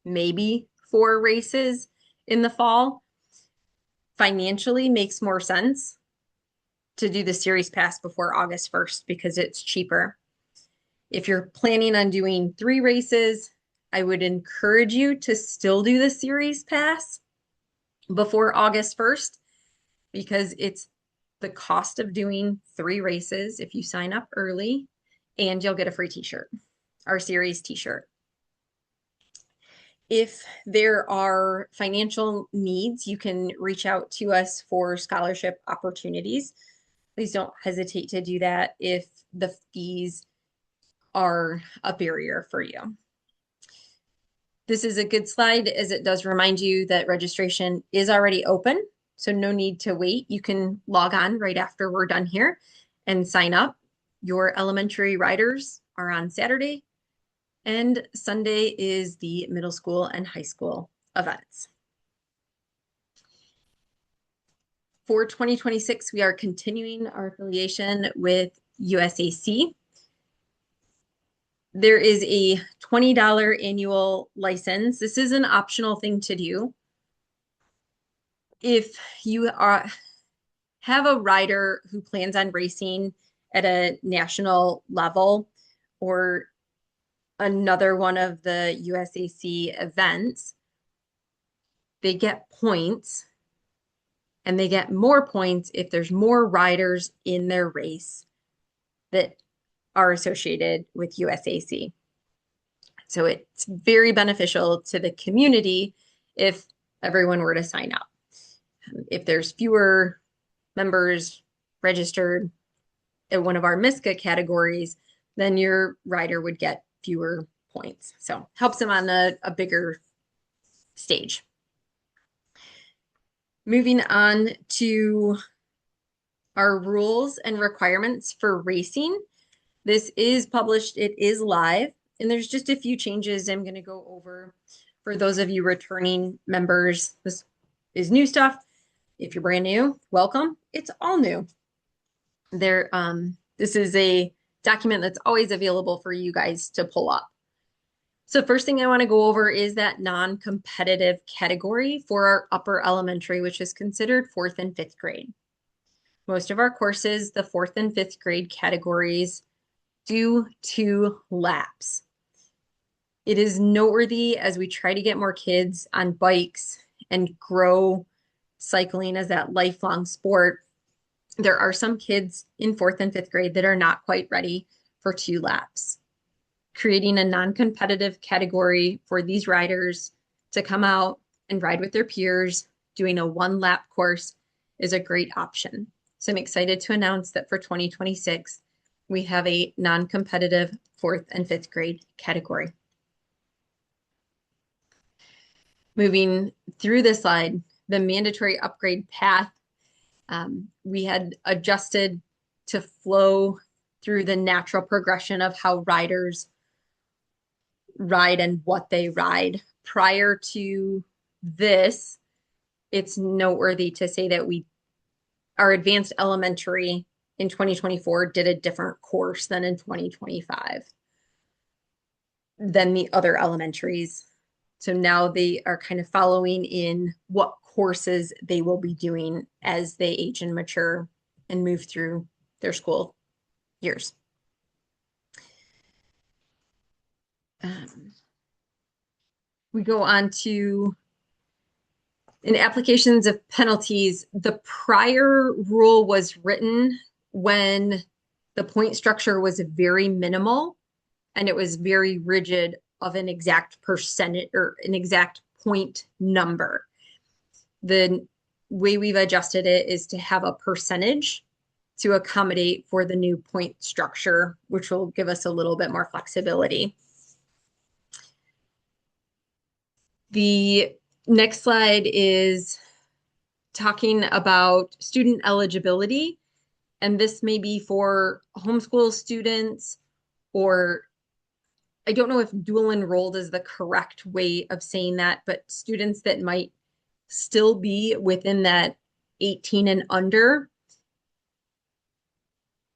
maybe four races in the fall, financially makes more sense to do the series pass before August 1st because it's cheaper. If you're planning on doing 3 races, I would encourage you to still do the series pass before August 1st because it's the cost of doing 3 races if you sign up early, and you'll get a free t-shirt, our series t-shirt. If there are financial needs, you can reach out to us for scholarship opportunities. Please don't hesitate to do that if the fees are a barrier for you. This is a good slide as it does remind you that registration is already open, so no need to wait. You can log on right after we're done here and sign up. Your elementary riders are on Saturday, and Sunday is the middle school and high school events. For 2026, we are continuing our affiliation with USAC. There is a $20 annual license. This is an optional thing to do. If you have a rider who plans on racing at a national level or another one of the USAC events, they get points, and they get more points if there's more riders in their race that are associated with USAC. So it's very beneficial to the community if everyone were to sign up. If there's fewer members registered in one of our MiSCA categories, then your rider would get fewer points. So helps them on a bigger stage. Moving on to our rules and requirements for racing. This is published, it is live, and there's just a few changes I'm going to go over for those of you returning members. This is new stuff. If you're brand new, welcome. It's all new. This is a document that's always available for you guys to pull up. So first thing I want to go over is that non-competitive category for our upper elementary, which is considered 4th and 5th grade. Most of our courses, the 4th and 5th grade categories, do 2 laps. It is noteworthy as we try to get more kids on bikes and grow cycling as that lifelong sport. There are some kids in 4th and 5th grade that are not quite ready for 2 laps. Creating a non-competitive category for these riders to come out and ride with their peers, doing a 1-lap course is a great option. So I'm excited to announce that for 2026, we have a non-competitive 4th and 5th grade category. Moving through this slide, the mandatory upgrade path, we had adjusted to flow through the natural progression of how riders ride and what they ride. Prior to this, it's noteworthy to say that our advanced elementary in 2024 did a different course than in 2025 than the other elementaries. So now they are kind of following in what courses they will be doing as they age and mature and move through their school years. We go on to in applications of penalties. The prior rule was written when the point structure was very minimal and it was very rigid of an exact percentage or an exact point number. The way we've adjusted it is to have a percentage to accommodate for the new point structure, which will give us a little bit more flexibility. The next slide is talking about student eligibility. And this may be for homeschool students, or I don't know if dual enrolled is the correct way of saying that, but students that might still be within that 18 and under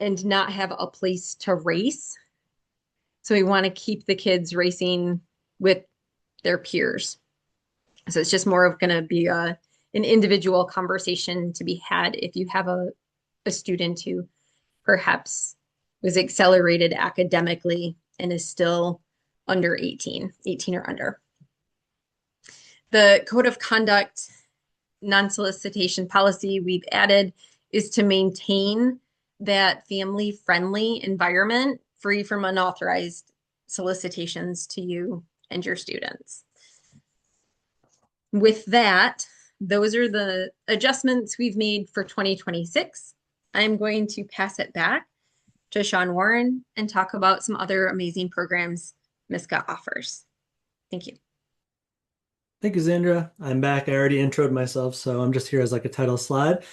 and not have a place to race. So we want to keep the kids racing with their peers. So it's just more of going to be an individual conversation to be had if you have a student who perhaps was accelerated academically and is still under 18 or under. The code of conduct non-solicitation policy we've added is to maintain that family-friendly environment free from unauthorized solicitations to you and your students. With that, those are the adjustments we've made for 2026. I'm going to pass it back to Sean Warren and talk about some other amazing programs MiSCA offers. Thank you. Thank you, Zandra. I'm back. I already introed myself, so I'm just here as like a title slide.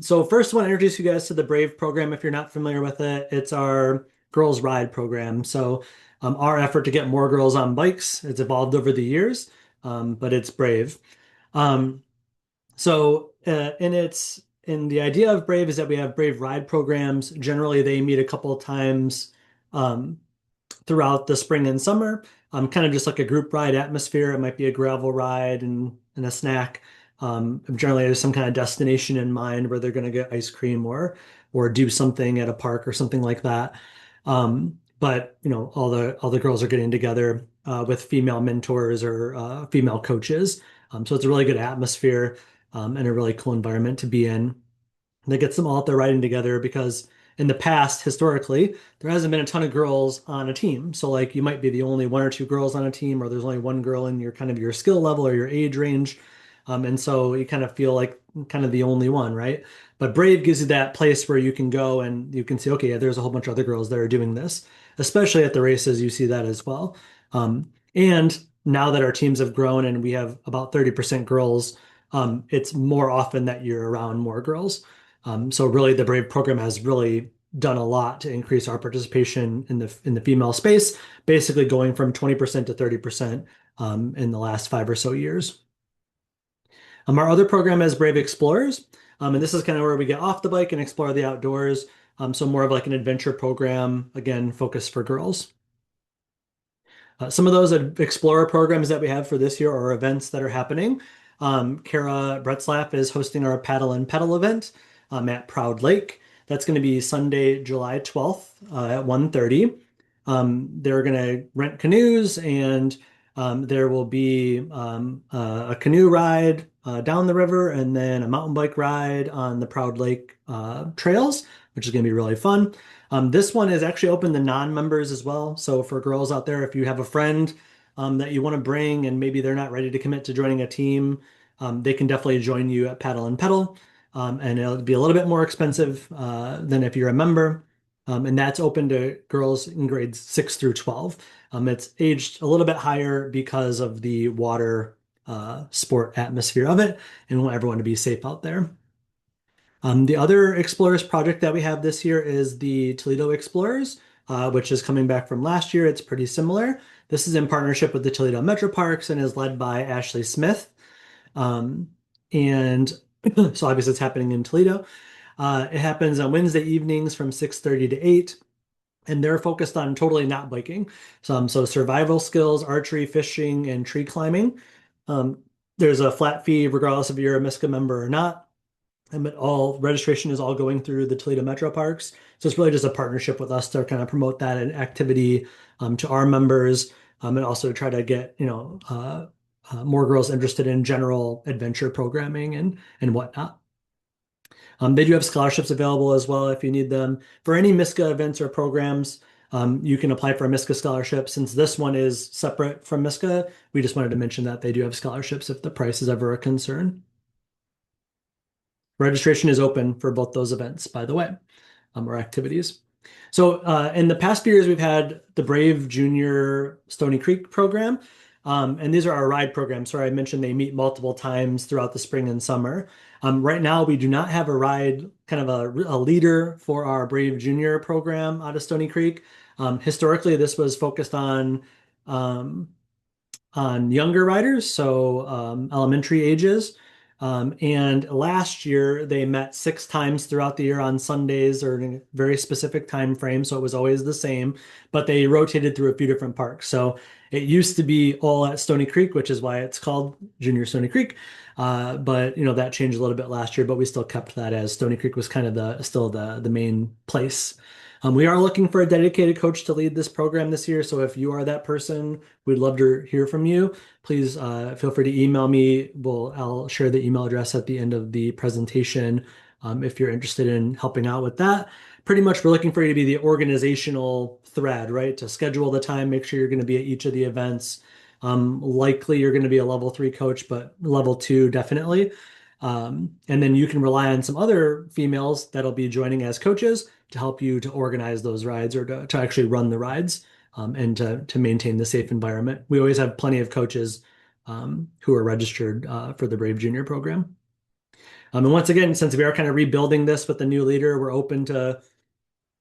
So first I want to introduce you guys to the Brave program. If you're not familiar with it, it's our Girls Ride program. So our effort to get more girls on bikes, it's evolved over the years, but it's Brave. In the idea of Brave is that we have Brave Ride programs. Generally, they meet a couple of times throughout the spring and summer, kind of just like a group ride atmosphere. It might be a gravel ride and a snack. Generally, there's some kind of destination in mind where they're going to get ice cream or do something at a park or something like that. But all the girls are getting together with female mentors or female coaches. So it's a really good atmosphere and a really cool environment to be in. That gets them all out there riding together because in the past, historically, there hasn't been a ton of girls on a team. So like you might be the only one or two girls on a team, or there's only one girl in your kind of your skill level or your age range. And so you kind of feel like kind of the only one, right? But Brave gives you that place where you can go and you can see, okay, yeah, there's a whole bunch of other girls that are doing this, especially at the races, you see that as well. And now that our teams have grown and we have about 30% girls, it's more often that you're around more girls. So really the Brave program has really done a lot to increase our participation in the female space, basically going from 20% to 30% in the last 5 or so years. Our other program is Brave Explorers, and this is kind of where we get off the bike and explore the outdoors. So more of like an adventure program, again, focused for girls. Some of those Explorer programs that we have for this year are events that are happening. Kara Bretzlaff is hosting our Paddle and Pedal event at Proud Lake. That's going to be Sunday, July 12th at 1:30. They're going to rent canoes and there will be a canoe ride down the river and then a mountain bike ride on the Proud Lake trails, which is going to be really fun. This one is actually open to non-members as well. So for girls out there, if you have a friend that you want to bring and maybe they're not ready to commit to joining a team, they can definitely join you at Paddle and Pedal. And it'll be a little bit more expensive than if you're a member. And that's open to girls in grades 6 through 12. It's aged a little bit higher because of the water sport atmosphere of it, and we want everyone to be safe out there. The other Explorers project that we have this year is the Toledo Explorers, which is coming back from last year. It's pretty similar. This is in partnership with the Toledo Metro Parks and is led by Ashley Smith. And so obviously it's happening in Toledo. It happens on Wednesday evenings from 6:30 to 8, and they're focused on totally not biking. So survival skills, archery, fishing, and tree climbing. There's a flat fee regardless if you're a MiSCA member or not. But all registration is all going through the Toledo Metro Parks. So it's really just a partnership with us to kind of promote that activity to our members and also try to get, more girls interested in general adventure programming and whatnot. They do have scholarships available as well if you need them. For any MiSCA events or programs, you can apply for a MiSCA scholarship. Since this one is separate from MiSCA, we just wanted to mention that they do have scholarships if the price is ever a concern. Registration is open for both those events, by the way, or activities. So in the past few years, we've had the Brave Junior Stony Creek program. And these are our ride programs. Sorry, I mentioned they meet multiple times throughout the spring and summer. Right now, we do not have a ride, kind of a leader for our Brave Junior program out of Stony Creek. Historically, this was focused um, on younger riders, so elementary ages. And last year they met 6 times throughout the year on Sundays or in a very specific time frame, so it was always the same, but they rotated through a few different parks. So it used to be all at Stony Creek, which is why it's called Junior Stony Creek. But that changed a little bit last year, but we still kept that as Stony Creek was kind of the main place. We are looking for a dedicated coach to lead this program this year. So if you are that person, we'd love to hear from you. Please feel free to email me. I'll share the email address at the end of the presentation if you're interested in helping out with that. Pretty much, we're looking for you to be the organizational thread, right? To schedule the time, make sure you're going to be at each of the events. Likely, you're going to be a level 3 coach, but level 2 definitely. And then you can rely on some other females that'll be joining as coaches to help you to organize those rides or to actually run the rides and to maintain the safe environment. We always have plenty of coaches who are registered for the Brave Junior program. And once again, since we are kind of rebuilding this with the new leader, we're open to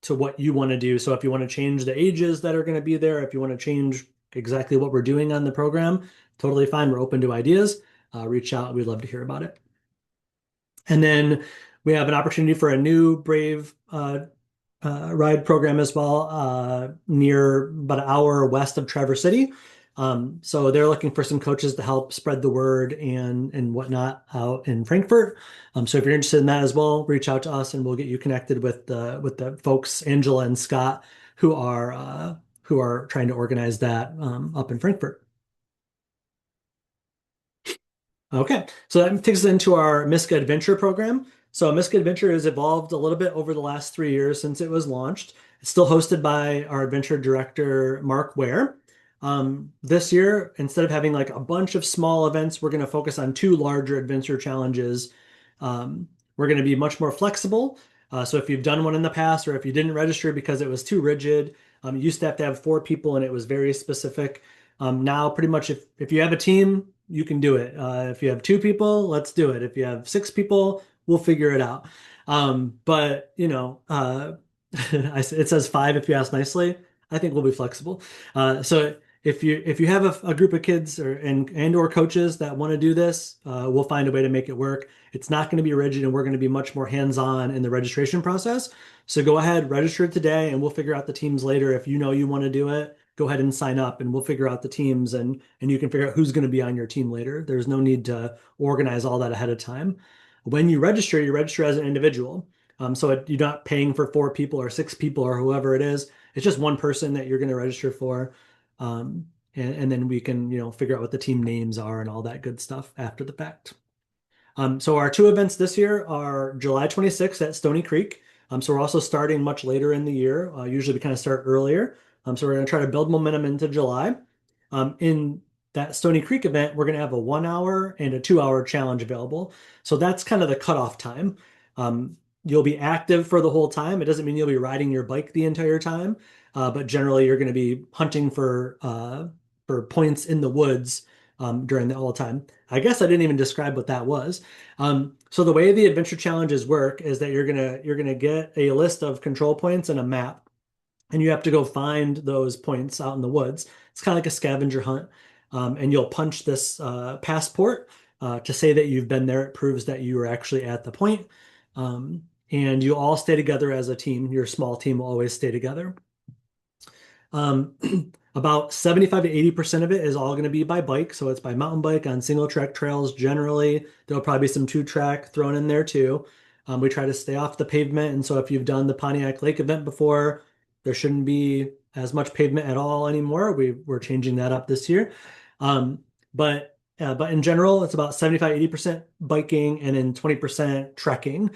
what you want to do. So if you want to change the ages that are going to be there, if you want to change exactly what we're doing on the program, totally fine. We're open to ideas. Reach out. We'd love to hear about it. And then we have an opportunity for a new Brave ride program as well, near about an hour west of Traverse City. So they're looking for some coaches to help spread the word and whatnot out in Frankfurt. So if you're interested in that as well, reach out to us and we'll get you connected with the folks, Angela and Scott, who are trying to organize that up in Frankfurt. Okay, so that takes us into our MiSCA Adventure program. So MiSCA Adventure has evolved a little bit over the last 3 years since it was launched. It's still hosted by our adventure director, Mark Ware. This year, instead of having like a bunch of small events, we're going to focus on 2 larger adventure challenges. We're going to be much more flexible. So if you've done one in the past or if you didn't register because it was too rigid, you used to have 4 people and it was very specific. Now, pretty much if you have a team, you can do it. If you have 2 people, let's do it. If you have 6 people, we'll figure it out. But it says 5 if you ask nicely. I think we'll be flexible. So if you have a group of kids or coaches that want to do this, we'll find a way to make it work. It's not going to be rigid, and we're going to be much more hands-on in the registration process. So go ahead, register today, and we'll figure out the teams later. If you want to do it, go ahead and sign up and we'll figure out the teams and you can figure out who's going to be on your team later. There's no need to organize all that ahead of time. When you register as an individual. So you're not paying for 4 people or 6 people or whoever it is. It's just one person that you're going to register for. And then we can, figure out what the team names are and all that good stuff after the fact. So our 2 events this year are July 26th at Stony Creek. So we're also starting much later in the year. Usually we kind of start earlier. So we're going to try to build momentum into July. In that Stony Creek event, we're going to have a 1 hour and a 2 hour challenge available. So that's kind of the cutoff time. You'll be active for the whole time. It doesn't mean you'll be riding your bike the entire time, but generally you're going to be hunting for points in the woods during the whole time. I guess I didn't even describe what that was. So the way the adventure challenges work is that you're gonna get a list of control points and a map, and you have to go find those points out in the woods. It's kind of like a scavenger hunt, and you'll punch this passport to say that you've been there. It proves that you were actually at the point. And you all stay together as a team. Your small team will always stay together. About 75 to 80% of it is all going to be by bike. So it's by mountain bike on single track trails. Generally, there'll probably be some 2-track thrown in there too. We try to stay off the pavement. And so if you've done the Pontiac Lake event before, there shouldn't be as much pavement at all anymore. We're changing that up this year. But in general, it's about 75, 80% biking and then 20% trekking,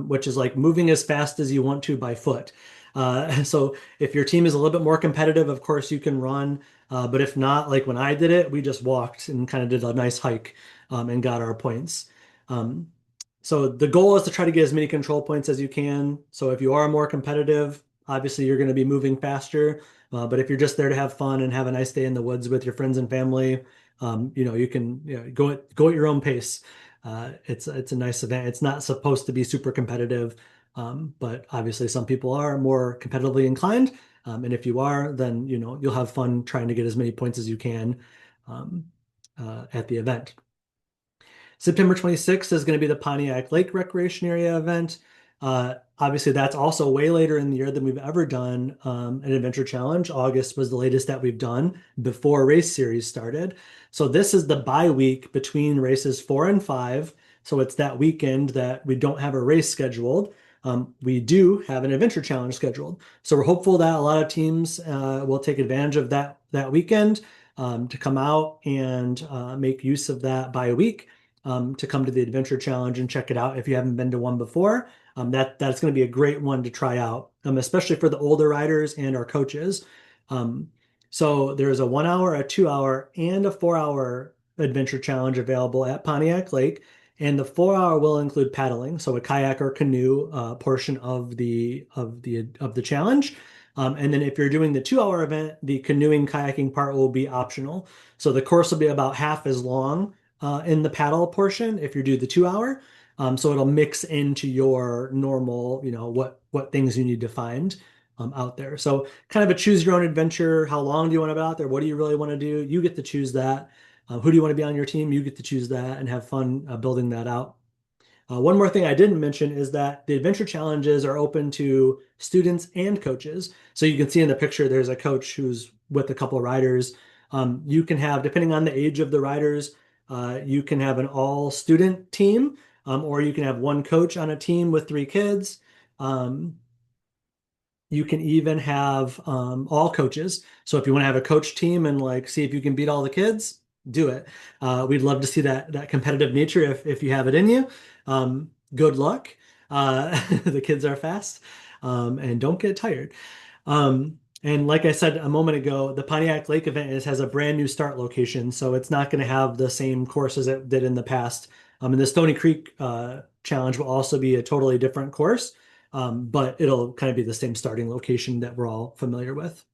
which is like moving as fast as you want to by foot. So if your team is a little bit more competitive, of course you can run. But if not, like when I did it, we just walked and kind of did a nice hike and got our points. So the goal is to try to get as many control points as you can. So if you are more competitive, obviously you're going to be moving faster. But if you're just there to have fun and have a nice day in the woods with your friends and family, you can go at your own pace. It's a nice event. It's not supposed to be super competitive, but obviously some people are more competitively inclined. And if you are, then you'll have fun trying to get as many points as you can um, at the event. September 26th is going to be the Pontiac Lake Recreation Area event. Obviously, that's also way later in the year than we've ever done an adventure challenge. August was the latest that we've done before race series started. So this is the bye week between races 4 and 5. So it's that weekend that we don't have a race scheduled. We do have an adventure challenge scheduled. So we're hopeful that a lot of teams will take advantage of that weekend to come out and make use of that bye week to come to the Adventure Challenge and check it out if you haven't been to one before. That's going to be a great one to try out, especially for the older riders and our coaches. Um, so there's a 1 hour, a 2 hour, and a 4 hour Adventure Challenge available at Pontiac Lake. And the 4 hour will include paddling, so a kayak or canoe portion of the challenge. And then if you're doing the 2 hour event, the canoeing kayaking part will be optional. So the course will be about half as long in the paddle portion if you do the 2 hour. So it'll mix into your normal, what things you need to find out there. So kind of a choose your own adventure. How long do you want to be out there? What do you really want to do? You get to choose that. Who do you want to be on your team? You get to choose that and have fun building that out. One more thing I didn't mention is that the adventure challenges are open to students and coaches. So you can see in the picture, there's a coach who's with a couple of riders. You can have, depending on the age of the riders, you can have an all student team, or you can have one coach on a team with 3 kids. Um, you can even have all coaches. So if you want to have a coach team and like see if you can beat all the kids, do it. We'd love to see that competitive nature if you have it in you. Good luck. The kids are fast and don't get tired. And like I said a moment ago, the Pontiac Lake event has a brand new start location, so it's not going to have the same courses it did in the past. And the Stony Creek Challenge will also be a totally different course, but it'll kind of be the same starting location that we're all familiar with.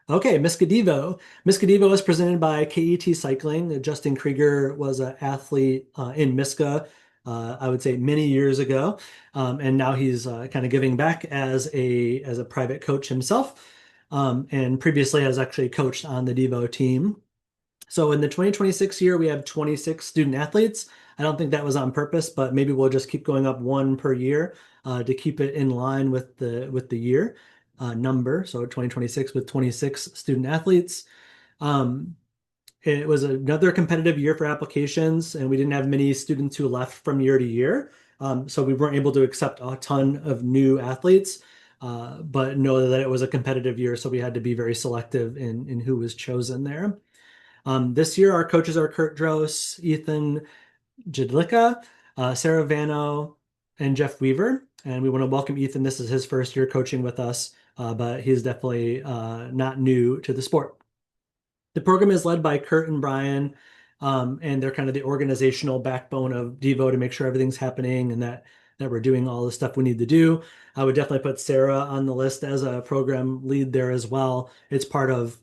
Okay, MiSCA Devo. MiSCA Devo is presented by KET Cycling. Justin Krieger was an athlete in MiSCA, I would say many years ago, and now he's kind of giving back as a private coach himself, and previously has actually coached on the Devo team. So in the 2026 year, we have 26 student athletes. I don't think that was on purpose, but maybe we'll just keep going up one per year to keep it in line with the year number. So 2026 with 26 student athletes. Um, it was another competitive year for applications, and we didn't have many students who left from year to year. So we weren't able to accept a ton of new athletes, but know that it was a competitive year, so we had to be very selective in who was chosen there. This year, our coaches are Kurt Dross, Ethan Jedlicka, Sarah Vano, and Jeff Weaver. And we want to welcome Ethan. This is his first year coaching with us, but he's definitely not new to the sport. The program is led by Kurt and Brian, and they're kind of the organizational backbone of Devo to make sure everything's happening and that we're doing all the stuff we need to do. I would definitely put Sarah on the list as a program lead there as well. It's part of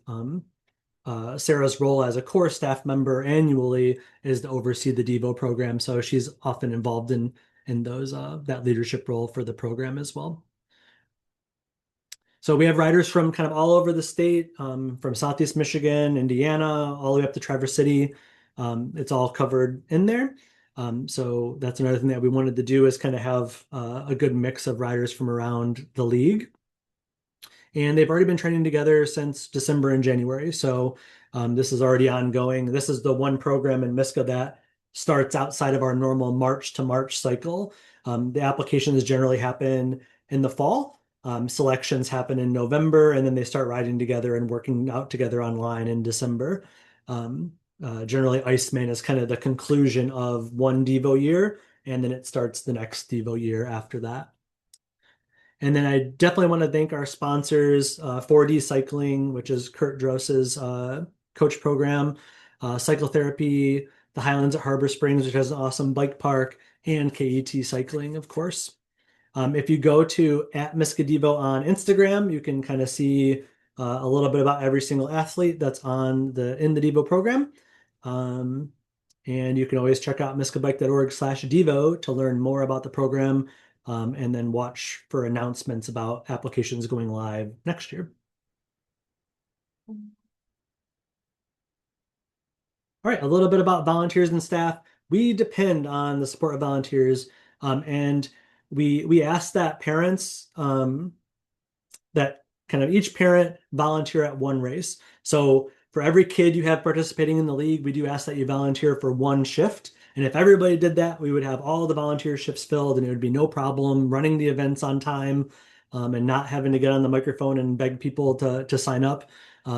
Sarah's role as a core staff member annually is to oversee the Devo program, so she's often involved in those that leadership role for the program as well. So we have riders from kind of all over the state, from Southeast Michigan, Indiana, all the way up to Traverse City. It's all covered in there. So that's another thing that we wanted to do is kind of have a good mix of riders from around the league. And they've already been training together since December and January. So this is already ongoing. This is the one program in MiSCA that starts outside of our normal March to March cycle. The applications generally happen in the fall. Selections happen in November, and then they start riding together and working out together online in December. Generally, Iceman is kind of the conclusion of one Devo year, and then it starts the next Devo year after that. And then I definitely want to thank our sponsors, 4D Cycling, which is Kurt Dross's coach program, Cyclotherapy, the Highlands at Harbor Springs, which has an awesome bike park, and KET Cycling, of course. If you go to @MiSCA on Instagram, you can kind of see a little bit about every single athlete that's in the Devo program. And you can always check out miscabike.org/Devo to learn more about the program, and then watch for announcements about applications going live next year. All right, a little bit about volunteers and staff. We depend on the support of volunteers, and we ask that parents that kind of each parent volunteer at one race. So for every kid you have participating in the league, we do ask that you volunteer for one shift. And if everybody did that, we would have all the volunteer shifts filled, and it would be no problem running the events on time, and not having to get on the microphone and beg people to sign up,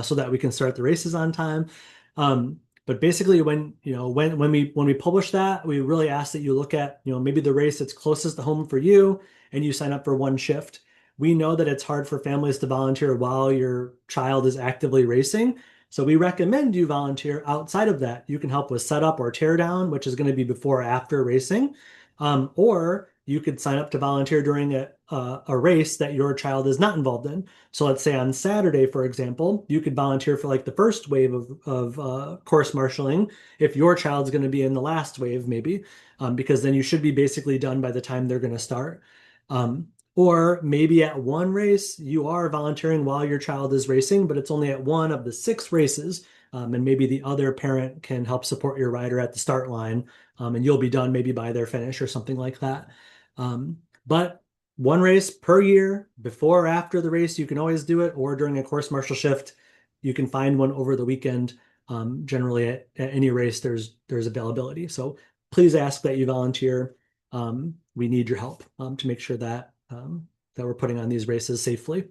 so that we can start the races on time. But basically, when we publish that, we really ask that you look at maybe the race that's closest to home for you, and you sign up for one shift. We know that it's hard for families to volunteer while your child is actively racing. So we recommend you volunteer outside of that. You can help with setup or tear down, which is going to be before or after racing. Or you could sign up to volunteer during a race that your child is not involved in. So let's say on Saturday, for example, you could volunteer for like the first wave of course marshaling if your child's going to be in the last wave, maybe, because then you should be basically done by the time they're going to start. Or maybe at one race, you are volunteering while your child is racing, but it's only at one of the 6 races. And maybe the other parent can help support your rider at the start line, and you'll be done maybe by their finish or something like that. But one race per year, before or after the race, you can always do it, or during a course marshal shift, you can find one over the weekend. Generally, at any race, there's availability. So please ask that you volunteer. We need your help to make sure that we're putting on these races safely.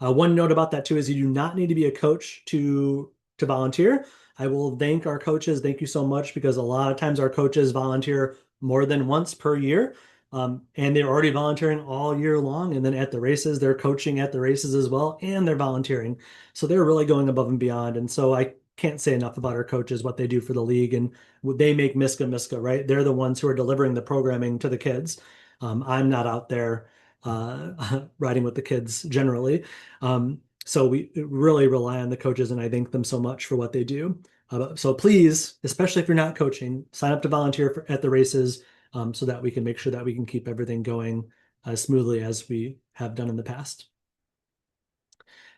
One note about that too is you do not need to be a coach to volunteer. I will thank our coaches. Thank you so much, because a lot of times our coaches volunteer more than once per year, and they're already volunteering all year long. And then at the races, they're coaching at the races as well, and they're volunteering. So they're really going above and beyond. And so I can't say enough about our coaches, what they do for the league, and they make MiSCA, right? They're the ones who are delivering the programming to the kids. I'm not out there riding with the kids generally. So we really rely on the coaches, and I thank them so much for what they do. So please, especially if you're not coaching, sign up to volunteer at the races, so that we can make sure that we can keep everything going as smoothly as we have done in the past.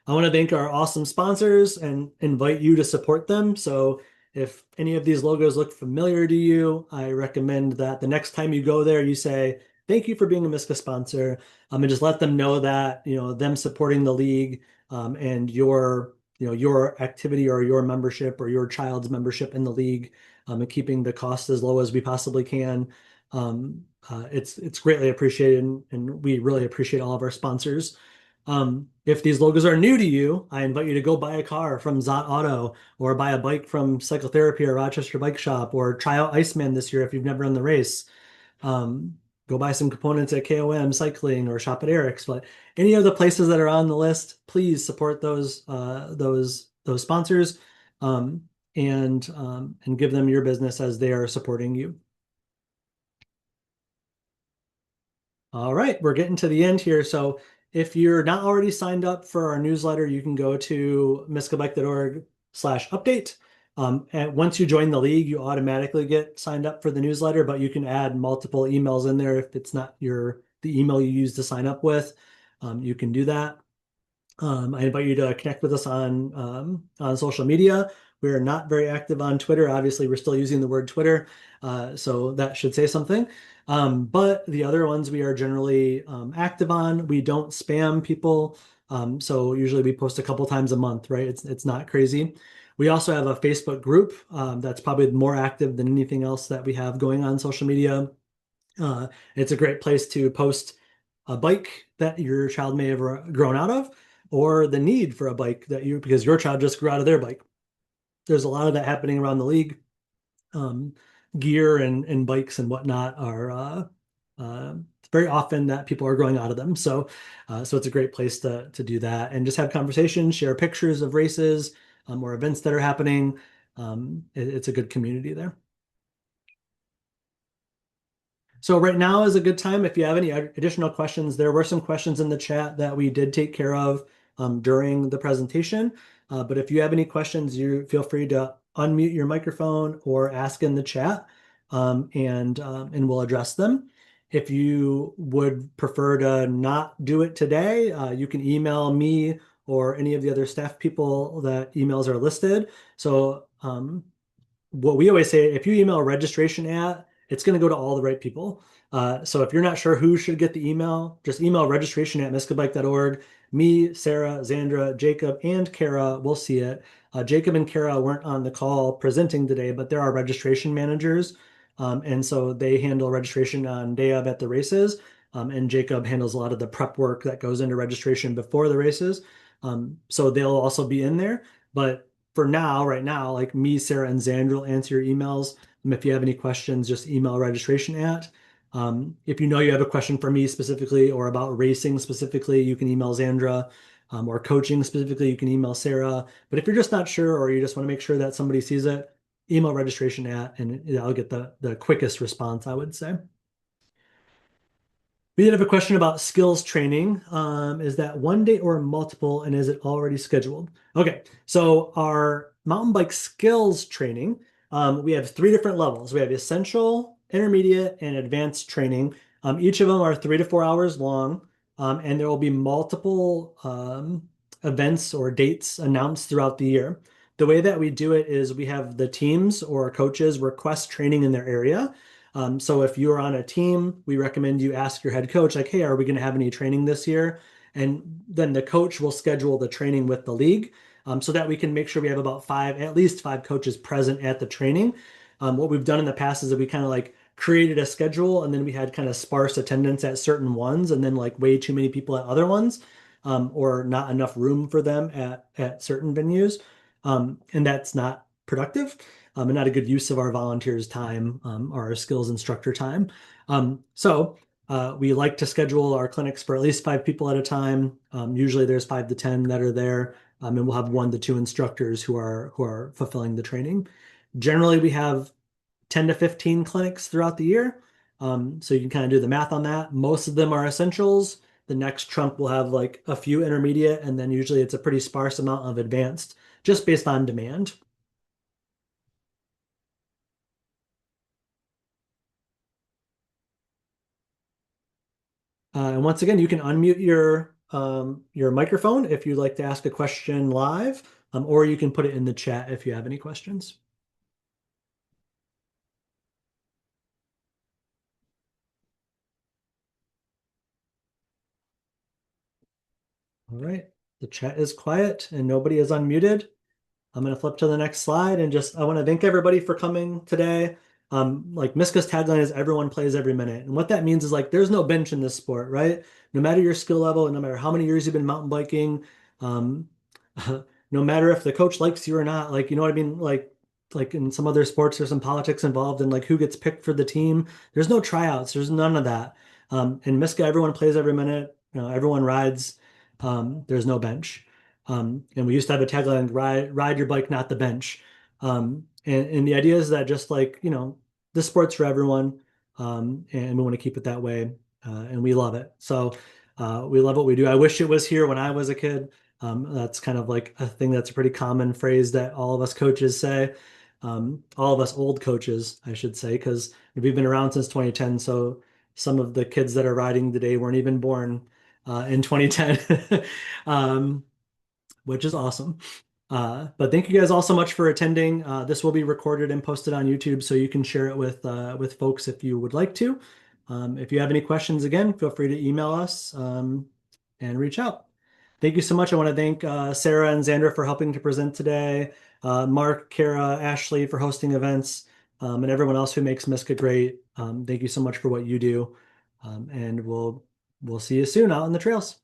I want to thank our awesome sponsors and invite you to support them. So if any of these logos look familiar to you, I recommend that the next time you go there, you say, "Thank you for being a MiSCA sponsor," and just let them know that them supporting the league, and your activity or your membership or your child's membership in the league, and keeping the cost as low as we possibly can. It's greatly appreciated, and we really appreciate all of our sponsors. If these logos are new to you, I invite you to go buy a car from Zot Auto, or buy a bike from Cyclotherapy or Rochester Bike Shop, or try out Iceman this year if you've never run the race. Go buy some components at KOM Cycling or shop at Eric's. But any of the places that are on the list, please support those sponsors, and give them your business as they are supporting you. All right, we're getting to the end here. So if you're not already signed up for our newsletter, you can go to miscabike.org/update. And once you join the league, you automatically get signed up for the newsletter, but you can add multiple emails in there if it's not the email you use to sign up with. You can do that. I invite you to connect with us on social media. We are not very active on Twitter. Obviously, we're still using the word Twitter, so that should say something. But the other ones we are generally active on. We don't spam people, so usually we post a couple times a month, right? It's not crazy. We also have a Facebook group that's probably more active than anything else that we have going on social media. It's a great place to post a bike that your child may have grown out of, or the need for a bike because your child just grew out of their bike. There's a lot of that happening around the league. Gear and bikes and whatnot are very often that people are growing out of them. So it's a great place to do that and just have conversations, share pictures of races or events that are happening. It's a good community there. So right now is a good time if you have any additional questions. There were some questions in the chat that we did take care of during the presentation. But if you have any questions, you feel free to unmute your microphone or ask in the chat, and we'll address them. If you would prefer to not do it today, you can email me or any of the other staff people that emails are listed. So what we always say, if you email registration at, it's going to go to all the right people. So if you're not sure who should get the email, just email registration@miscabike.org. Me, Sarah, Zandra, Jacob, and Kara will see it. Jacob and Kara weren't on the call presenting today, but there are registration managers. And so they handle registration on day of at the races. And Jacob handles a lot of the prep work that goes into registration before the races. So they'll also be in there. But for now, right now, like me, Sarah, and Xandra will answer your emails. If you have any questions, just email registration at. If you know you have a question for me specifically or about racing specifically, you can email Xandra, or coaching specifically, you can email Sarah. But if you're just not sure or you just want to make sure that somebody sees it, email registration at, and I'll get the quickest response, I would say. We did have a question about skills training. Is that one day or multiple, and is it already scheduled? Okay, so our mountain bike skills training, we have three different levels. We have essential, intermediate, and advanced training. Each of them are 3 to 4 hours long, and there will be multiple events or dates announced throughout the year. The way that we do it is we have the teams or coaches request training in their area. So if you're on a team, we recommend you ask your head coach, like, hey, are we going to have any training this year? And then the coach will schedule the training with the league, so that we can make sure we have about at least five coaches present at the training. What we've done in the past is that we kind of like created a schedule and then we had kind of sparse attendance at certain ones and then like way too many people at other ones, or not enough room for them at certain venues. And that's not productive, and not a good use of our volunteers' time, or our skills instructor time. So we like to schedule our clinics for at least five people at a time. Usually there's 5 to 10 that are there, and we'll have 1 to 2 instructors who are fulfilling the training. Generally, we have 10 to 15 clinics throughout the year. So you can kind of do the math on that. Most of them are essentials. The next chunk will have like a few intermediate, and then usually it's a pretty sparse amount of advanced, just based on demand. And once again, you can unmute your microphone if you'd like to ask a question live, or you can put it in the chat if you have any questions. All right, the chat is quiet and nobody is unmuted. I'm going to flip to the next slide and I want to thank everybody for coming today. Like MiSCA's tagline is everyone plays every minute. And what that means is like there's no bench in this sport, right? No matter your skill level and no matter how many years you've been mountain biking, um, no matter if the coach likes you or not, like, you know what I mean? Like in some other sports, there's some politics involved in like who gets picked for the team. There's no tryouts. There's none of that. In MiSCA, everyone plays every minute. Everyone rides. There's no bench. And we used to have a tagline, ride your bike, not the bench. And the idea is that just like, this sport's for everyone. And we want to keep it that way. And we love it. So we love what we do. I wish it was here when I was a kid. That's kind of like a thing that's a pretty common phrase that all of us coaches say. All of us old coaches, I should say, because we've been around since 2010. So some of the kids that are riding today weren't even born in 2010. Which is awesome. But thank you guys all so much for attending. This will be recorded and posted on YouTube, so you can share it with folks if you would like to. If you have any questions, again, feel free to email us, and reach out. Thank you so much. I want to thank Sarah and Xandra for helping to present today, Mark, Kara, Ashley for hosting events, and everyone else who makes MiSCA great. Thank you so much for what you do, and we'll see you soon out on the trails.